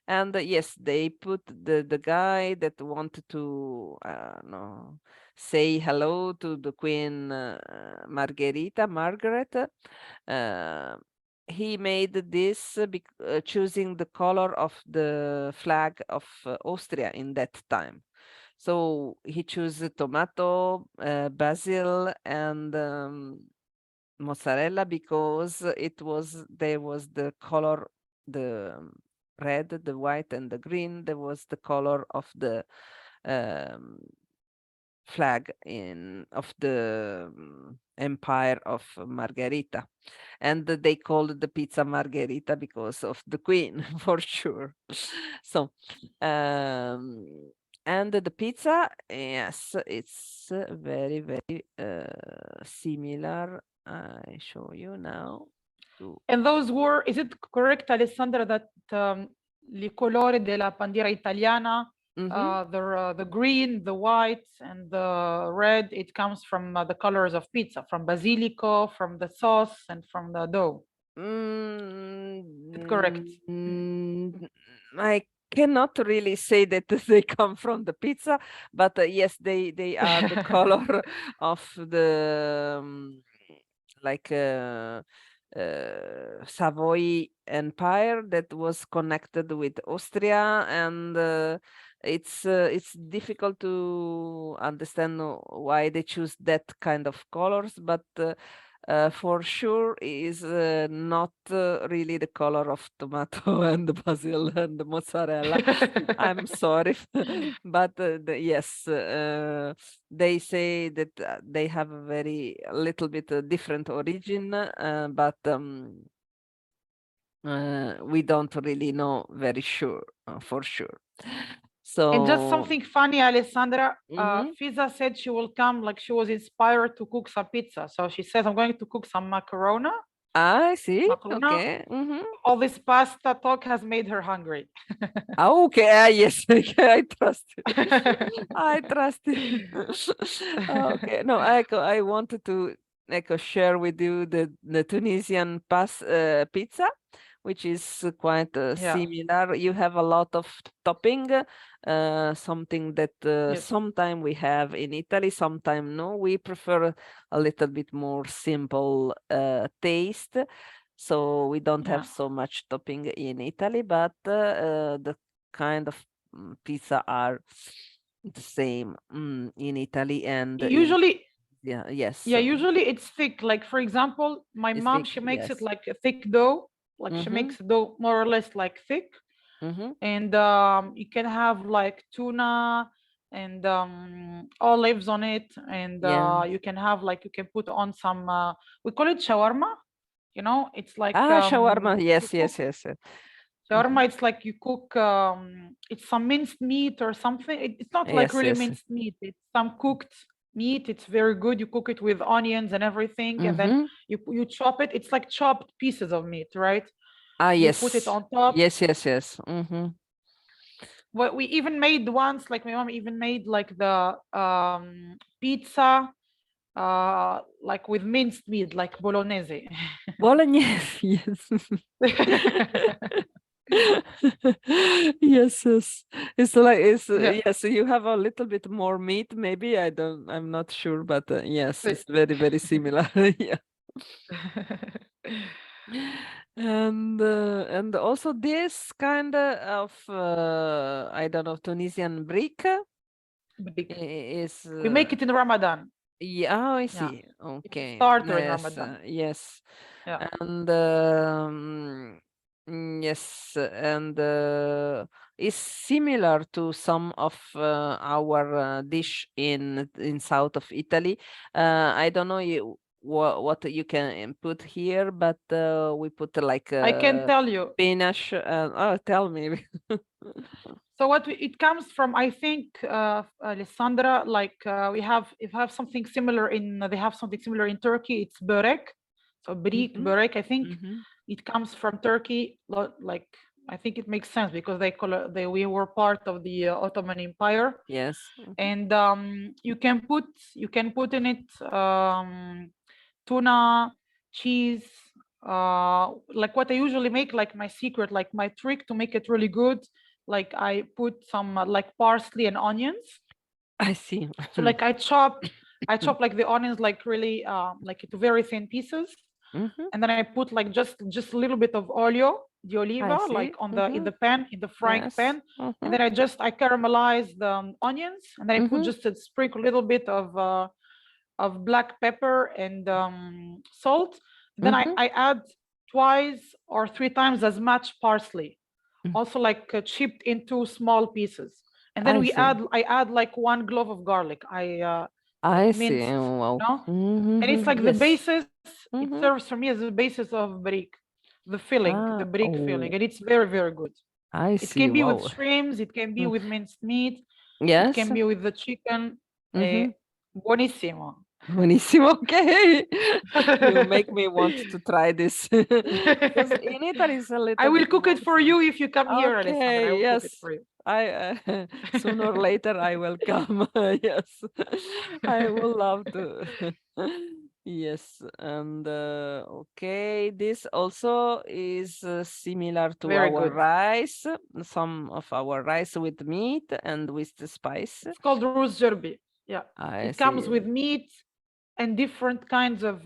Speaker 1: And yes, they put the guy that wanted to no, say hello to the Queen Margaret. He made this choosing the color of the flag of Austria in that time. So he chose tomato, basil, and mozzarella because there was the color, the red, the white, and the green. There was the color of the um, flag of the empire of Margherita, and they called the pizza Margherita because of the queen for sure. So and the pizza, yes, it's very, very similar. I show you now.
Speaker 2: And those were, is it correct, Alessandra, that il colore della bandiera italiana, the green, the white, and the red, it comes from the colors of pizza, from basilico, from the sauce, and from the dough. Correct.
Speaker 1: I cannot really say that they come from the pizza, but yes, they are the color of the like Savoy Empire that was connected with Austria, and it's difficult to understand why they choose that kind of colors, but for sure is not really the color of tomato and the basil and the mozzarella. I'm sorry, but yes, they say that they have a little bit different origin, but we don't really know very sure for sure. So
Speaker 2: And just something funny, Alessandra,
Speaker 1: Mhm.
Speaker 2: Fiza said she will come, like she was inspired to cook some pizza. So she says, I'm going to cook some macarona.
Speaker 1: I see.
Speaker 2: Macarona.
Speaker 1: Okay.
Speaker 2: All this pasta talk has made her hungry.
Speaker 1: Okay. Yes. I trust you. I trust you. Okay. No, I wanted to share with you the Tunisian pizza, which is quite similar. You have a lot of topping, something that
Speaker 2: Yes.
Speaker 1: sometime we have in Italy, sometime no. We prefer a little bit more simple taste. So we don't have so much topping in Italy, but the kind of pizza are the same in Italy and
Speaker 2: Usually,
Speaker 1: yes.
Speaker 2: yeah, usually it's thick. Like for example, my
Speaker 1: It's
Speaker 2: mom,
Speaker 1: thick,
Speaker 2: she makes it
Speaker 1: yes.
Speaker 2: like a thick dough. Like she makes the dough more or less like thick. And you can have like tuna and olives on it, and you can have like you can put on some we call it shawarma, you know, it's like
Speaker 1: shawarma, yes.
Speaker 2: shawarma, it's like you cook it's some minced meat or something. It's not like really minced meat, it's some cooked meat. It's very good. You cook it with onions and everything, and then you chop it. It's like chopped pieces of meat, right? You put it on top.
Speaker 1: Yes.
Speaker 2: What we even made once, like my mom even made like the pizza like with minced meat, like bolognese.
Speaker 1: Bolognese, yes. Yes. It's like yes, you have a little bit more meat, maybe. I'm not sure, but yes, it's very, very similar. Yeah. And also this kind of I don't know, Tunisian brick is
Speaker 2: we make it in Ramadan.
Speaker 1: Yeah, I see. Okay.
Speaker 2: Starter in Ramadan.
Speaker 1: Yes.
Speaker 2: Yeah.
Speaker 1: And yes, and is similar to some of our dish in south of Italy. I don't know what you can put here, but we put like
Speaker 2: I can tell you.
Speaker 1: spinach. Tell me.
Speaker 2: So it comes from, I think, Alessandra, like we have something similar they have something similar in Turkey. It's börek. So börek, I think it comes from Turkey. Like I think it makes sense because we were part of the Ottoman Empire.
Speaker 1: Yes.
Speaker 2: And you can put in it tuna, cheese, like what I usually make, like my secret, like my trick to make it really good. Like I put some like parsley and onions.
Speaker 1: I see.
Speaker 2: So like I chop like the onions like really like into very thin pieces, and then I put like just a little bit of olio di oliva, like on the in the pan, in the frying pan, and then I caramelize the onions, and then I put just a sprinkle, a little bit of black pepper and salt. And then I add twice or three times as much parsley, also like chipped into small pieces. And then I add like 1 clove of garlic.
Speaker 1: I
Speaker 2: minced,
Speaker 1: see. Wow.
Speaker 2: And it's like the basis. It serves for me as the basis of brick, the filling, the brick filling, and it's very, very good.
Speaker 1: I
Speaker 2: It
Speaker 1: see.
Speaker 2: can be with
Speaker 1: Wow.
Speaker 2: shrimps. It can be with minced meat.
Speaker 1: Yes.
Speaker 2: It can be with the chicken. Buonissimo.
Speaker 1: Buonissimo. Okay. You make me want to try this. Because in Italy it's a little
Speaker 2: I will
Speaker 1: bit
Speaker 2: cook it for you if you come here, Alessandra. I will
Speaker 1: yes.
Speaker 2: cook it for you.
Speaker 1: Sooner or later I will come. Yes. I will love to. Yes, and okay, this also is similar to
Speaker 2: Very
Speaker 1: our
Speaker 2: good.
Speaker 1: rice, some of our rice with meat and with the spice.
Speaker 2: It's called ruz jerbi. Yeah,
Speaker 1: I
Speaker 2: it comes
Speaker 1: see.
Speaker 2: with meat and different kinds of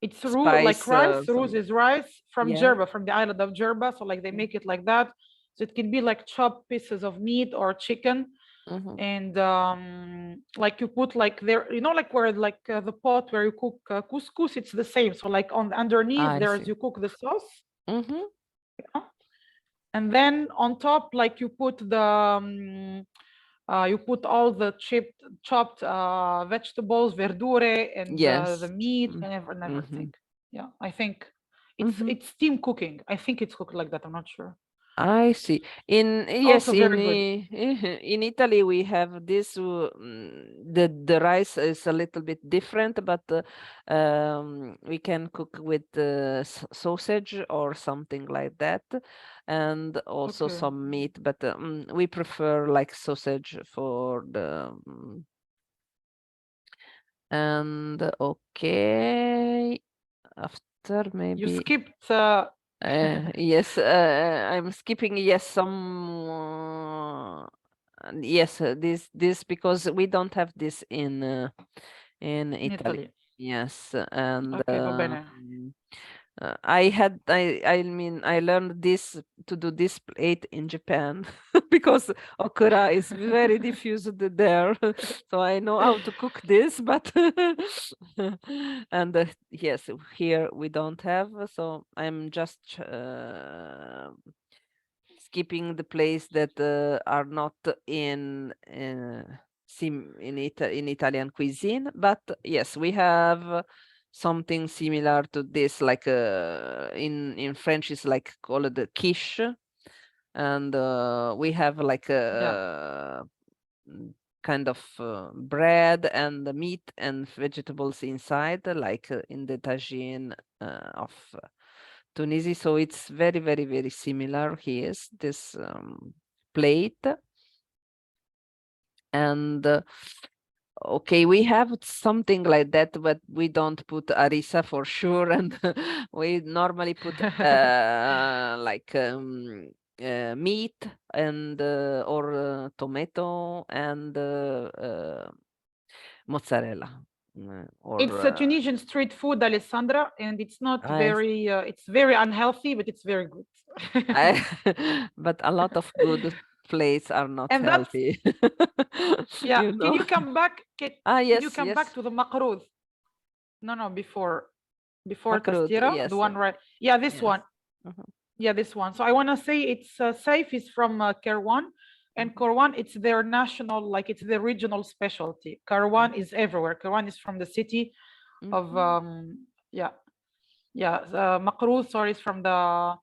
Speaker 2: it's like
Speaker 1: Spice,
Speaker 2: rice. Ruz
Speaker 1: some,
Speaker 2: is rice from
Speaker 1: yeah.
Speaker 2: Jerba, from the island of Jerba. So like they make it like that. So it can be like chopped pieces of meat or chicken.
Speaker 1: Mhm.
Speaker 2: And like you put like there, you know, like where like the pot where you cook couscous, it's the same. So like on underneath
Speaker 1: I
Speaker 2: there's
Speaker 1: see.
Speaker 2: you cook the sauce,
Speaker 1: Mhm.
Speaker 2: and then on top like you put the you put all the chopped vegetables, verdure, and the
Speaker 1: Yes.
Speaker 2: meat
Speaker 1: Mm.
Speaker 2: and
Speaker 1: Mhm.
Speaker 2: everything. Yeah, I think
Speaker 1: Mhm.
Speaker 2: it's steam cooking. I think it's cooked like that. I'm not sure.
Speaker 1: I see. In yes,
Speaker 2: Also very good.
Speaker 1: in Italy we have this. The rice is a little bit different, but we can cook with sausage or something like that, and also
Speaker 2: Okay.
Speaker 1: some meat. But we prefer like sausage for the. And okay, after
Speaker 2: You
Speaker 1: maybe.
Speaker 2: skipped.
Speaker 1: Yes, I'm skipping. Yes, some. Yes, this because we don't have this in
Speaker 2: in
Speaker 1: Italy.
Speaker 2: Italy.
Speaker 1: Yes, and
Speaker 2: Okay, va bene.
Speaker 1: I mean I learned this to do this plate in Japan because okra is very diffused there, so I know how to cook this. But and yes, here we don't have, so I'm just skipping the place that are not in in Italian cuisine. But yes, we have something similar to this, like in French is like called the quiche, and we have like a kind of bread and the meat and vegetables inside, like in the tagine of Tunisia. So it's very, very, very similar. Here's this plate. And okay, we have something like that, but we don't put harissa for sure. And we normally put like meat and or tomato and mozzarella.
Speaker 2: It's
Speaker 1: Or
Speaker 2: a Tunisian street food, Alessandra, and it's not
Speaker 1: I
Speaker 2: very. It's very unhealthy, but it's very good.
Speaker 1: but a lot of good plates are not
Speaker 2: And that's
Speaker 1: healthy.
Speaker 2: yeah.
Speaker 1: You
Speaker 2: Can
Speaker 1: know.
Speaker 2: you come back? Can you
Speaker 1: Yes,
Speaker 2: come back
Speaker 1: yes.
Speaker 2: to the makruz? No, before
Speaker 1: Makrut,
Speaker 2: tastira, the
Speaker 1: yes.
Speaker 2: one right. Yeah, this
Speaker 1: Yes.
Speaker 2: one.
Speaker 1: Mhm.
Speaker 2: Yeah, this one. So I want to say it's safe. Is from Kerwan, and Kerwan it's their national, like it's their regional specialty. Kerwan is everywhere. Kerwan is from the city of yeah. Makruz, sorry, is from the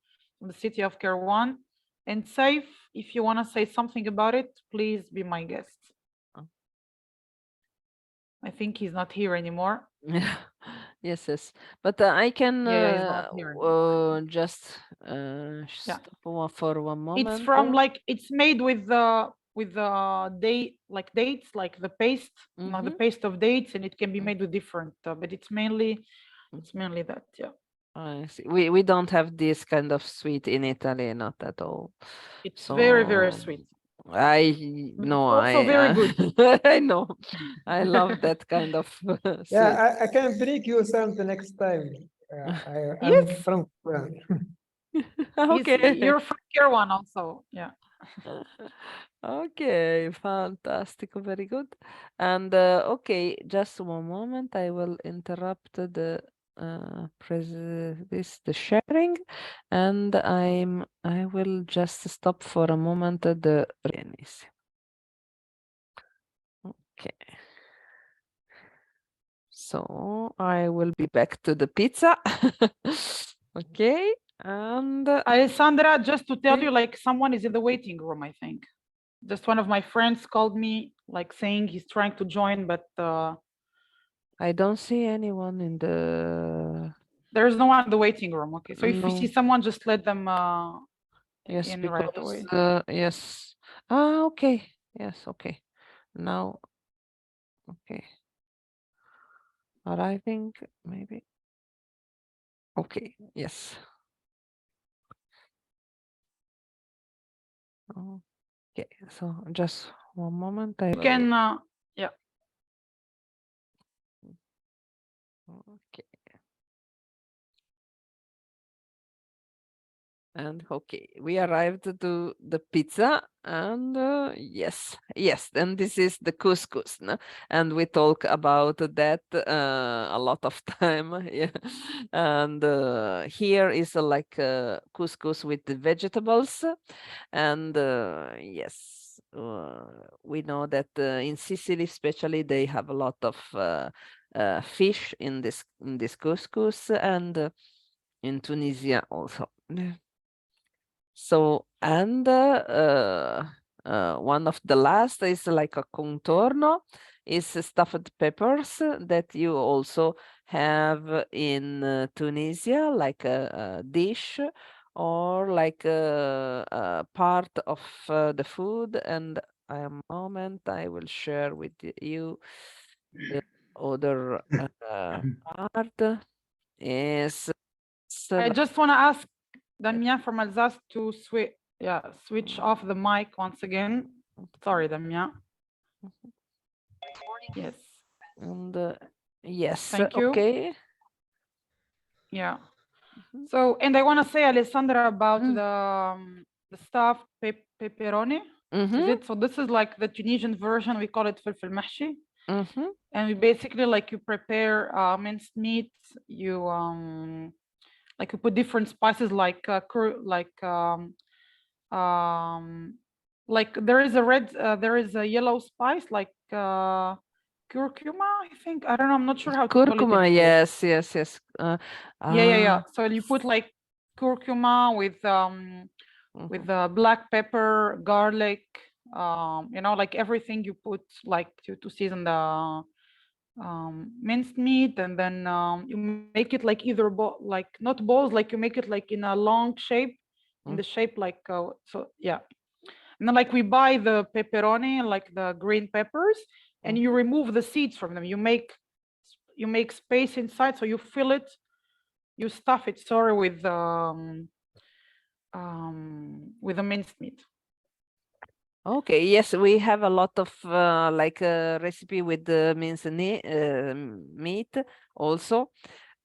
Speaker 2: city of Kerwan. And safe, if you want to say something about it, please be my guest. I think he's not here anymore.
Speaker 1: Yes, yes. But I can
Speaker 2: Yeah, he's not here anymore.
Speaker 1: just stop for one moment.
Speaker 2: It's from like it's made with the dates, like the paste, the paste of dates, and it can be made with different, but it's mainly that. Yeah.
Speaker 1: I see. We don't have this kind of sweet in Italy, not at all.
Speaker 2: It's
Speaker 1: So
Speaker 2: very, very sweet.
Speaker 1: I
Speaker 2: But
Speaker 1: know
Speaker 2: it's also very good.
Speaker 1: I know. I love that kind of sweet.
Speaker 5: Yeah, I can bring you some the next time. I'm
Speaker 2: Yes.
Speaker 5: from France.
Speaker 1: Okay.
Speaker 2: You're from Kerwan also. Yeah.
Speaker 1: Okay, fantastic, very good. And okay, just one moment. I will interrupt the the sharing, and I will just stop for a moment the okay. So I will be back to the pizza. Okay, and
Speaker 2: Alessandra, just to tell you, like someone is in the waiting room, I think. Just one of my friends called me, like saying he's trying to join, but
Speaker 1: I don't see anyone in the.
Speaker 2: There's no one in the waiting room. Okay, so if you see
Speaker 1: No.
Speaker 2: someone, just let them
Speaker 1: Yes,
Speaker 2: in
Speaker 1: because
Speaker 2: right away.
Speaker 1: yes. Ah, okay. Yes, okay. Now, okay. arriving, maybe. Okay, yes. Okay, so just one moment. I
Speaker 2: You
Speaker 1: will.
Speaker 2: can, yeah.
Speaker 1: Okay. And okay, we arrived to the pizza, and yes, and this is the couscous, no? And we talk about that a lot of time, yeah. And here is like couscous with the vegetables, and yes, we know that in Sicily, especially, they have a lot of fish in this couscous, and in Tunisia also. Yeah. So, and one of the last is like a contorno, is stuffed peppers that you also have in Tunisia, like a dish or like a part of the food. And a moment, I will share with you the other part is.
Speaker 2: I just want to ask Damien from Alsace to switch off the mic once again. Sorry, Damien. Yes.
Speaker 1: And yes,
Speaker 2: Thank you.
Speaker 1: okay.
Speaker 2: Yeah. So, and I want to say, Alessandra, about the stuffed pepperoni. Is it? So this is like the Tunisian version. We call it filfil mahshi. And we basically, like, you prepare minced meat. You like you put different spices like there is a red, there is a yellow spice like curcuma, I think. I don't know. I'm not sure how to call it in
Speaker 1: Curcuma,
Speaker 2: English.
Speaker 1: yes.
Speaker 2: Yeah. So you put like curcuma with black pepper, garlic, you know, like everything you put like to season the minced meat, and then you make it like either like not balls, like you make it like in a long shape, in the shape like so yeah. And then like we buy the pepperoni, like the green peppers, and you remove the seeds from them. You make space inside, so you fill it, you stuff it, sorry, with the minced meat.
Speaker 1: Okay, yes, we have a lot of like recipe with the minced meat also,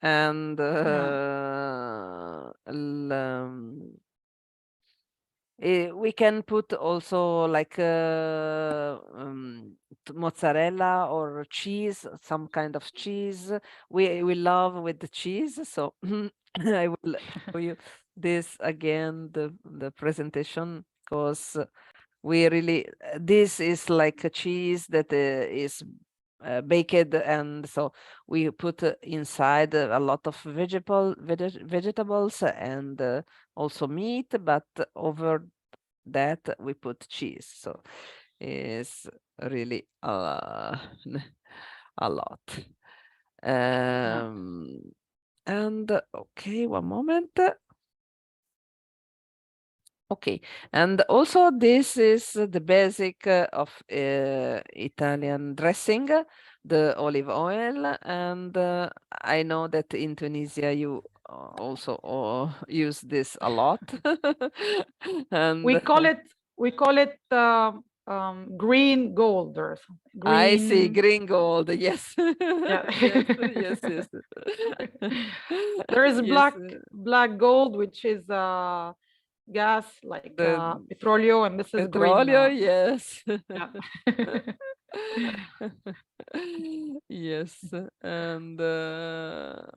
Speaker 1: and we can put also like mozzarella or cheese, some kind of cheese. We love with the cheese, so I will show you this again, the presentation, because we really, this is like a cheese that is baked, and so we put inside a lot of vegetables and also meat, but over that we put cheese, so it's really a lot. And okay, one moment. Okay, and also this is the basic of Italian dressing, the olive oil, and I know that in Tunisia you also use this a lot. And
Speaker 2: we call it green gold or something. Green...
Speaker 1: I see, green gold, yes.
Speaker 2: Yeah.
Speaker 1: yes.
Speaker 2: There is
Speaker 1: yes.
Speaker 2: black gold, which is gas, like petrolio, and this is
Speaker 1: petrolio,
Speaker 2: green.
Speaker 1: Yes.
Speaker 2: Yeah.
Speaker 1: yes, and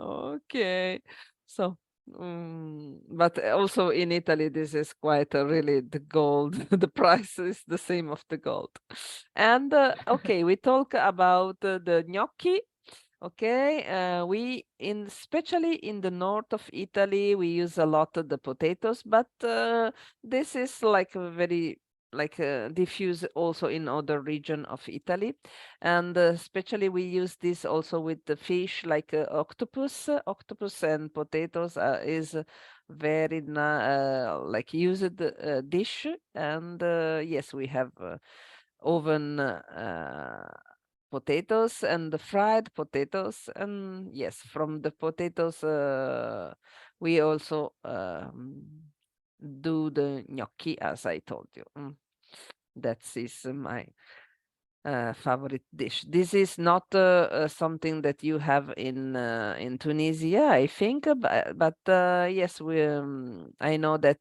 Speaker 1: okay, so but also in Italy this is quite really the gold. The price is the same of the gold. And okay, we talk about the gnocchi. Okay, we especially in the north of Italy, we use a lot of the potatoes, but this is like a very diffuse also in other region of Italy, and especially we use this also with the fish, like octopus and potatoes is very like used dish, and yes, we have oven potatoes and the fried potatoes, and yes, from the potatoes we also do the gnocchi, as I told you. That is my favorite dish. This is not something that you have in Tunisia, I think, but yes, I know that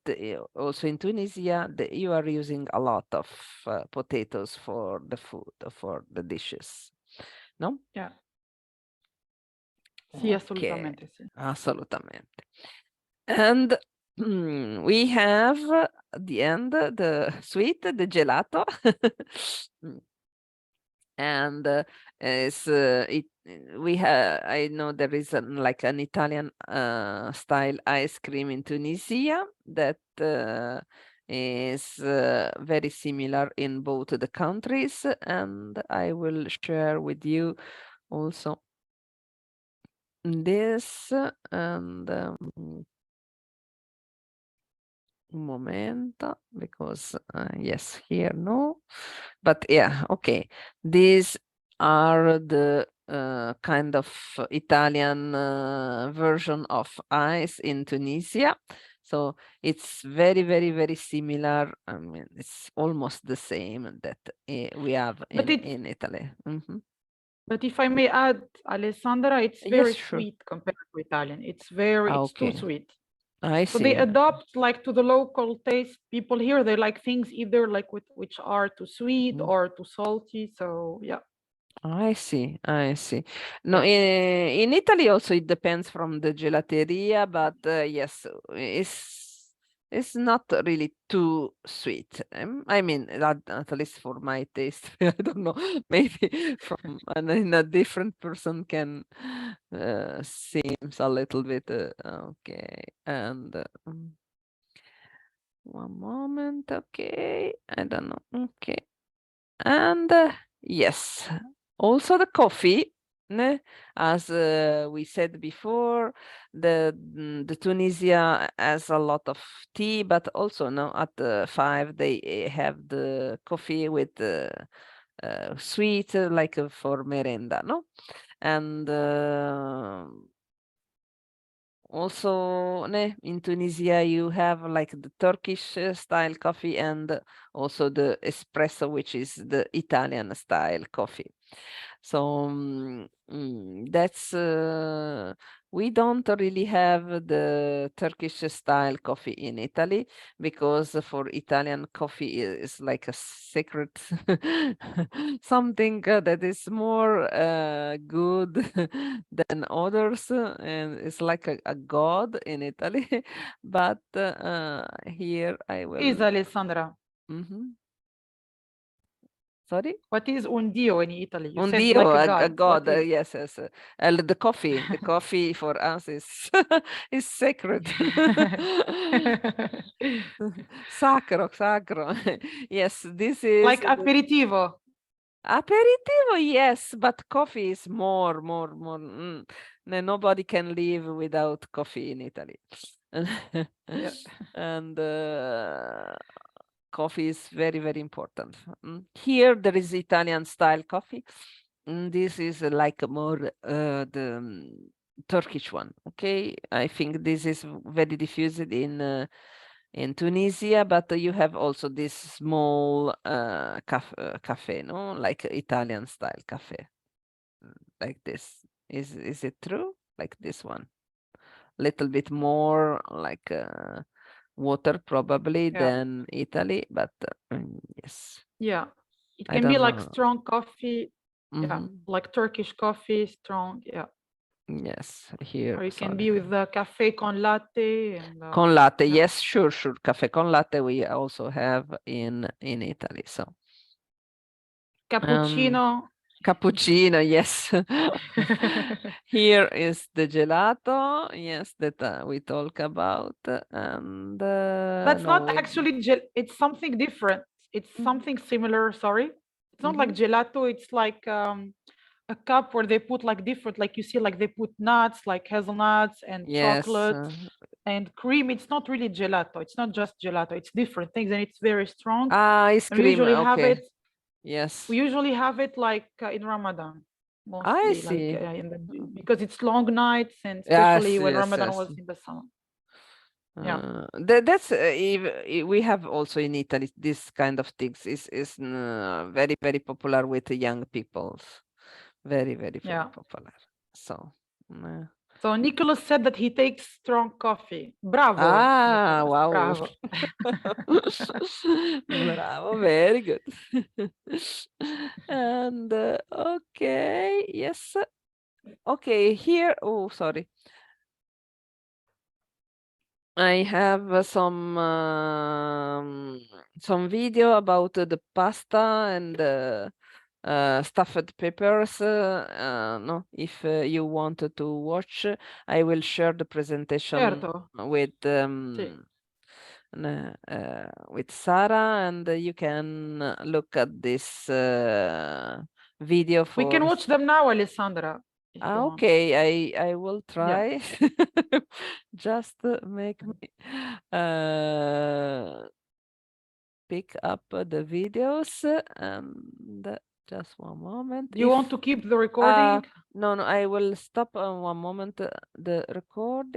Speaker 1: also in Tunisia you are using a lot of potatoes for the food, for the dishes, no?
Speaker 2: Yeah. Sì,
Speaker 1: Okay,
Speaker 2: assolutamente, sì.
Speaker 1: assolutamente. And we have at the end the sweet, the gelato. And we have, I know there is like an Italian style ice cream in Tunisia that is very similar in both the countries, and I will share with you also this. And un momento, because yes, here no, but yeah, okay, these are the kind of Italian version of ice in Tunisia. So it's very, very, very similar. I mean, it's almost the same that we have in Italy.
Speaker 2: But if I may add, Alessandra, it's very
Speaker 1: Yes, sure.
Speaker 2: sweet compared to Italian. It's very, it's too
Speaker 1: Okay.
Speaker 2: sweet.
Speaker 1: I
Speaker 2: So
Speaker 1: see.
Speaker 2: they adopt like to the local taste. People here, they like things either like which are too sweet or too salty. So yeah.
Speaker 1: I see. No, in Italy also it depends from the gelateria, but yes, it's not really too sweet. I mean, at least for my taste, I don't know. Maybe from in a different person can seems a little bit okay. And one moment, okay. I don't know. Okay. And yes, also the coffee, as we said before, the Tunisia has a lot of tea, but also now at 5 they have the coffee with sweet, like for merenda, no? And also in Tunisia you have like the Turkish style coffee and also the espresso, which is the Italian style coffee. So that's we don't really have the Turkish style coffee in Italy, because for Italian coffee is like a secret something that is more good than others, and it's like a god in Italy. But here I will.
Speaker 2: Is Alessandra?
Speaker 1: Sorry?
Speaker 2: What is un dio in Italy? You
Speaker 1: Un
Speaker 2: said
Speaker 1: dio,
Speaker 2: like
Speaker 1: a god,
Speaker 2: What is-
Speaker 1: yes. The coffee for us is is sacred. Sacro. Yes, this is
Speaker 2: like aperitivo.
Speaker 1: aperitivo, yes, but coffee is more. Nobody can live without coffee in Italy.
Speaker 2: Yeah.
Speaker 1: And coffee is very, very important. Here there is Italian style coffee. This is like more the Turkish one. Okay, I think this is very diffused in Tunisia, but you have also this small cafe, no, like Italian style cafe, like this. Is it true? Like this one, little bit more like water probably than Italy, but yes.
Speaker 2: Yeah, it
Speaker 1: I
Speaker 2: can be
Speaker 1: don't
Speaker 2: like
Speaker 1: know.
Speaker 2: strong coffee. Yeah, like Turkish coffee, strong. Yeah.
Speaker 1: Yes, here.
Speaker 2: Or it can be with the cafe con latte and
Speaker 1: con latte.
Speaker 2: yeah.
Speaker 1: Yes, sure. Cafe con latte we also have in Italy. So
Speaker 2: cappuccino.
Speaker 1: Cappuccino, yes. Here is the gelato, yes, that we talk about, and
Speaker 2: That's
Speaker 1: no,
Speaker 2: not actually it's something different. It's something similar. Sorry, it's not like gelato. It's like a cup where they put like different, like you see, like they put nuts, like hazelnuts and chocolate and cream. It's not really gelato. It's not just gelato. It's different things, and it's very strong.
Speaker 1: ice
Speaker 2: And we
Speaker 1: cream.
Speaker 2: usually have
Speaker 1: Okay.
Speaker 2: it.
Speaker 1: Yes.
Speaker 2: We usually have it like in Ramadan,
Speaker 1: I
Speaker 2: mostly
Speaker 1: see.
Speaker 2: like because it's long nights, and
Speaker 1: Yes,
Speaker 2: especially when
Speaker 1: yes,
Speaker 2: Ramadan
Speaker 1: yes.
Speaker 2: was in the summer. Yeah.
Speaker 1: That's we have also in Italy this kind of things is very, very popular with the young people. Very, very, very
Speaker 2: Yeah.
Speaker 1: popular. So.
Speaker 2: So Nicholas said that he takes strong coffee. Bravo.
Speaker 1: Ah,
Speaker 2: Nicholas,
Speaker 1: wow.
Speaker 2: Bravo.
Speaker 1: Bravo, very good. And okay, yes. Okay, here. Oh, sorry. I have some video about the pasta and stuffed peppers. No, if you want to watch, I will share the presentation
Speaker 2: Certo.
Speaker 1: with Sarah, and you can look at this video for.
Speaker 2: We can watch them now, Alessandra. If you want.
Speaker 1: Okay, I will try. Just make me pick up the videos, and just one moment.
Speaker 2: Do you want to keep the recording?
Speaker 1: No, I will stop one moment the recording.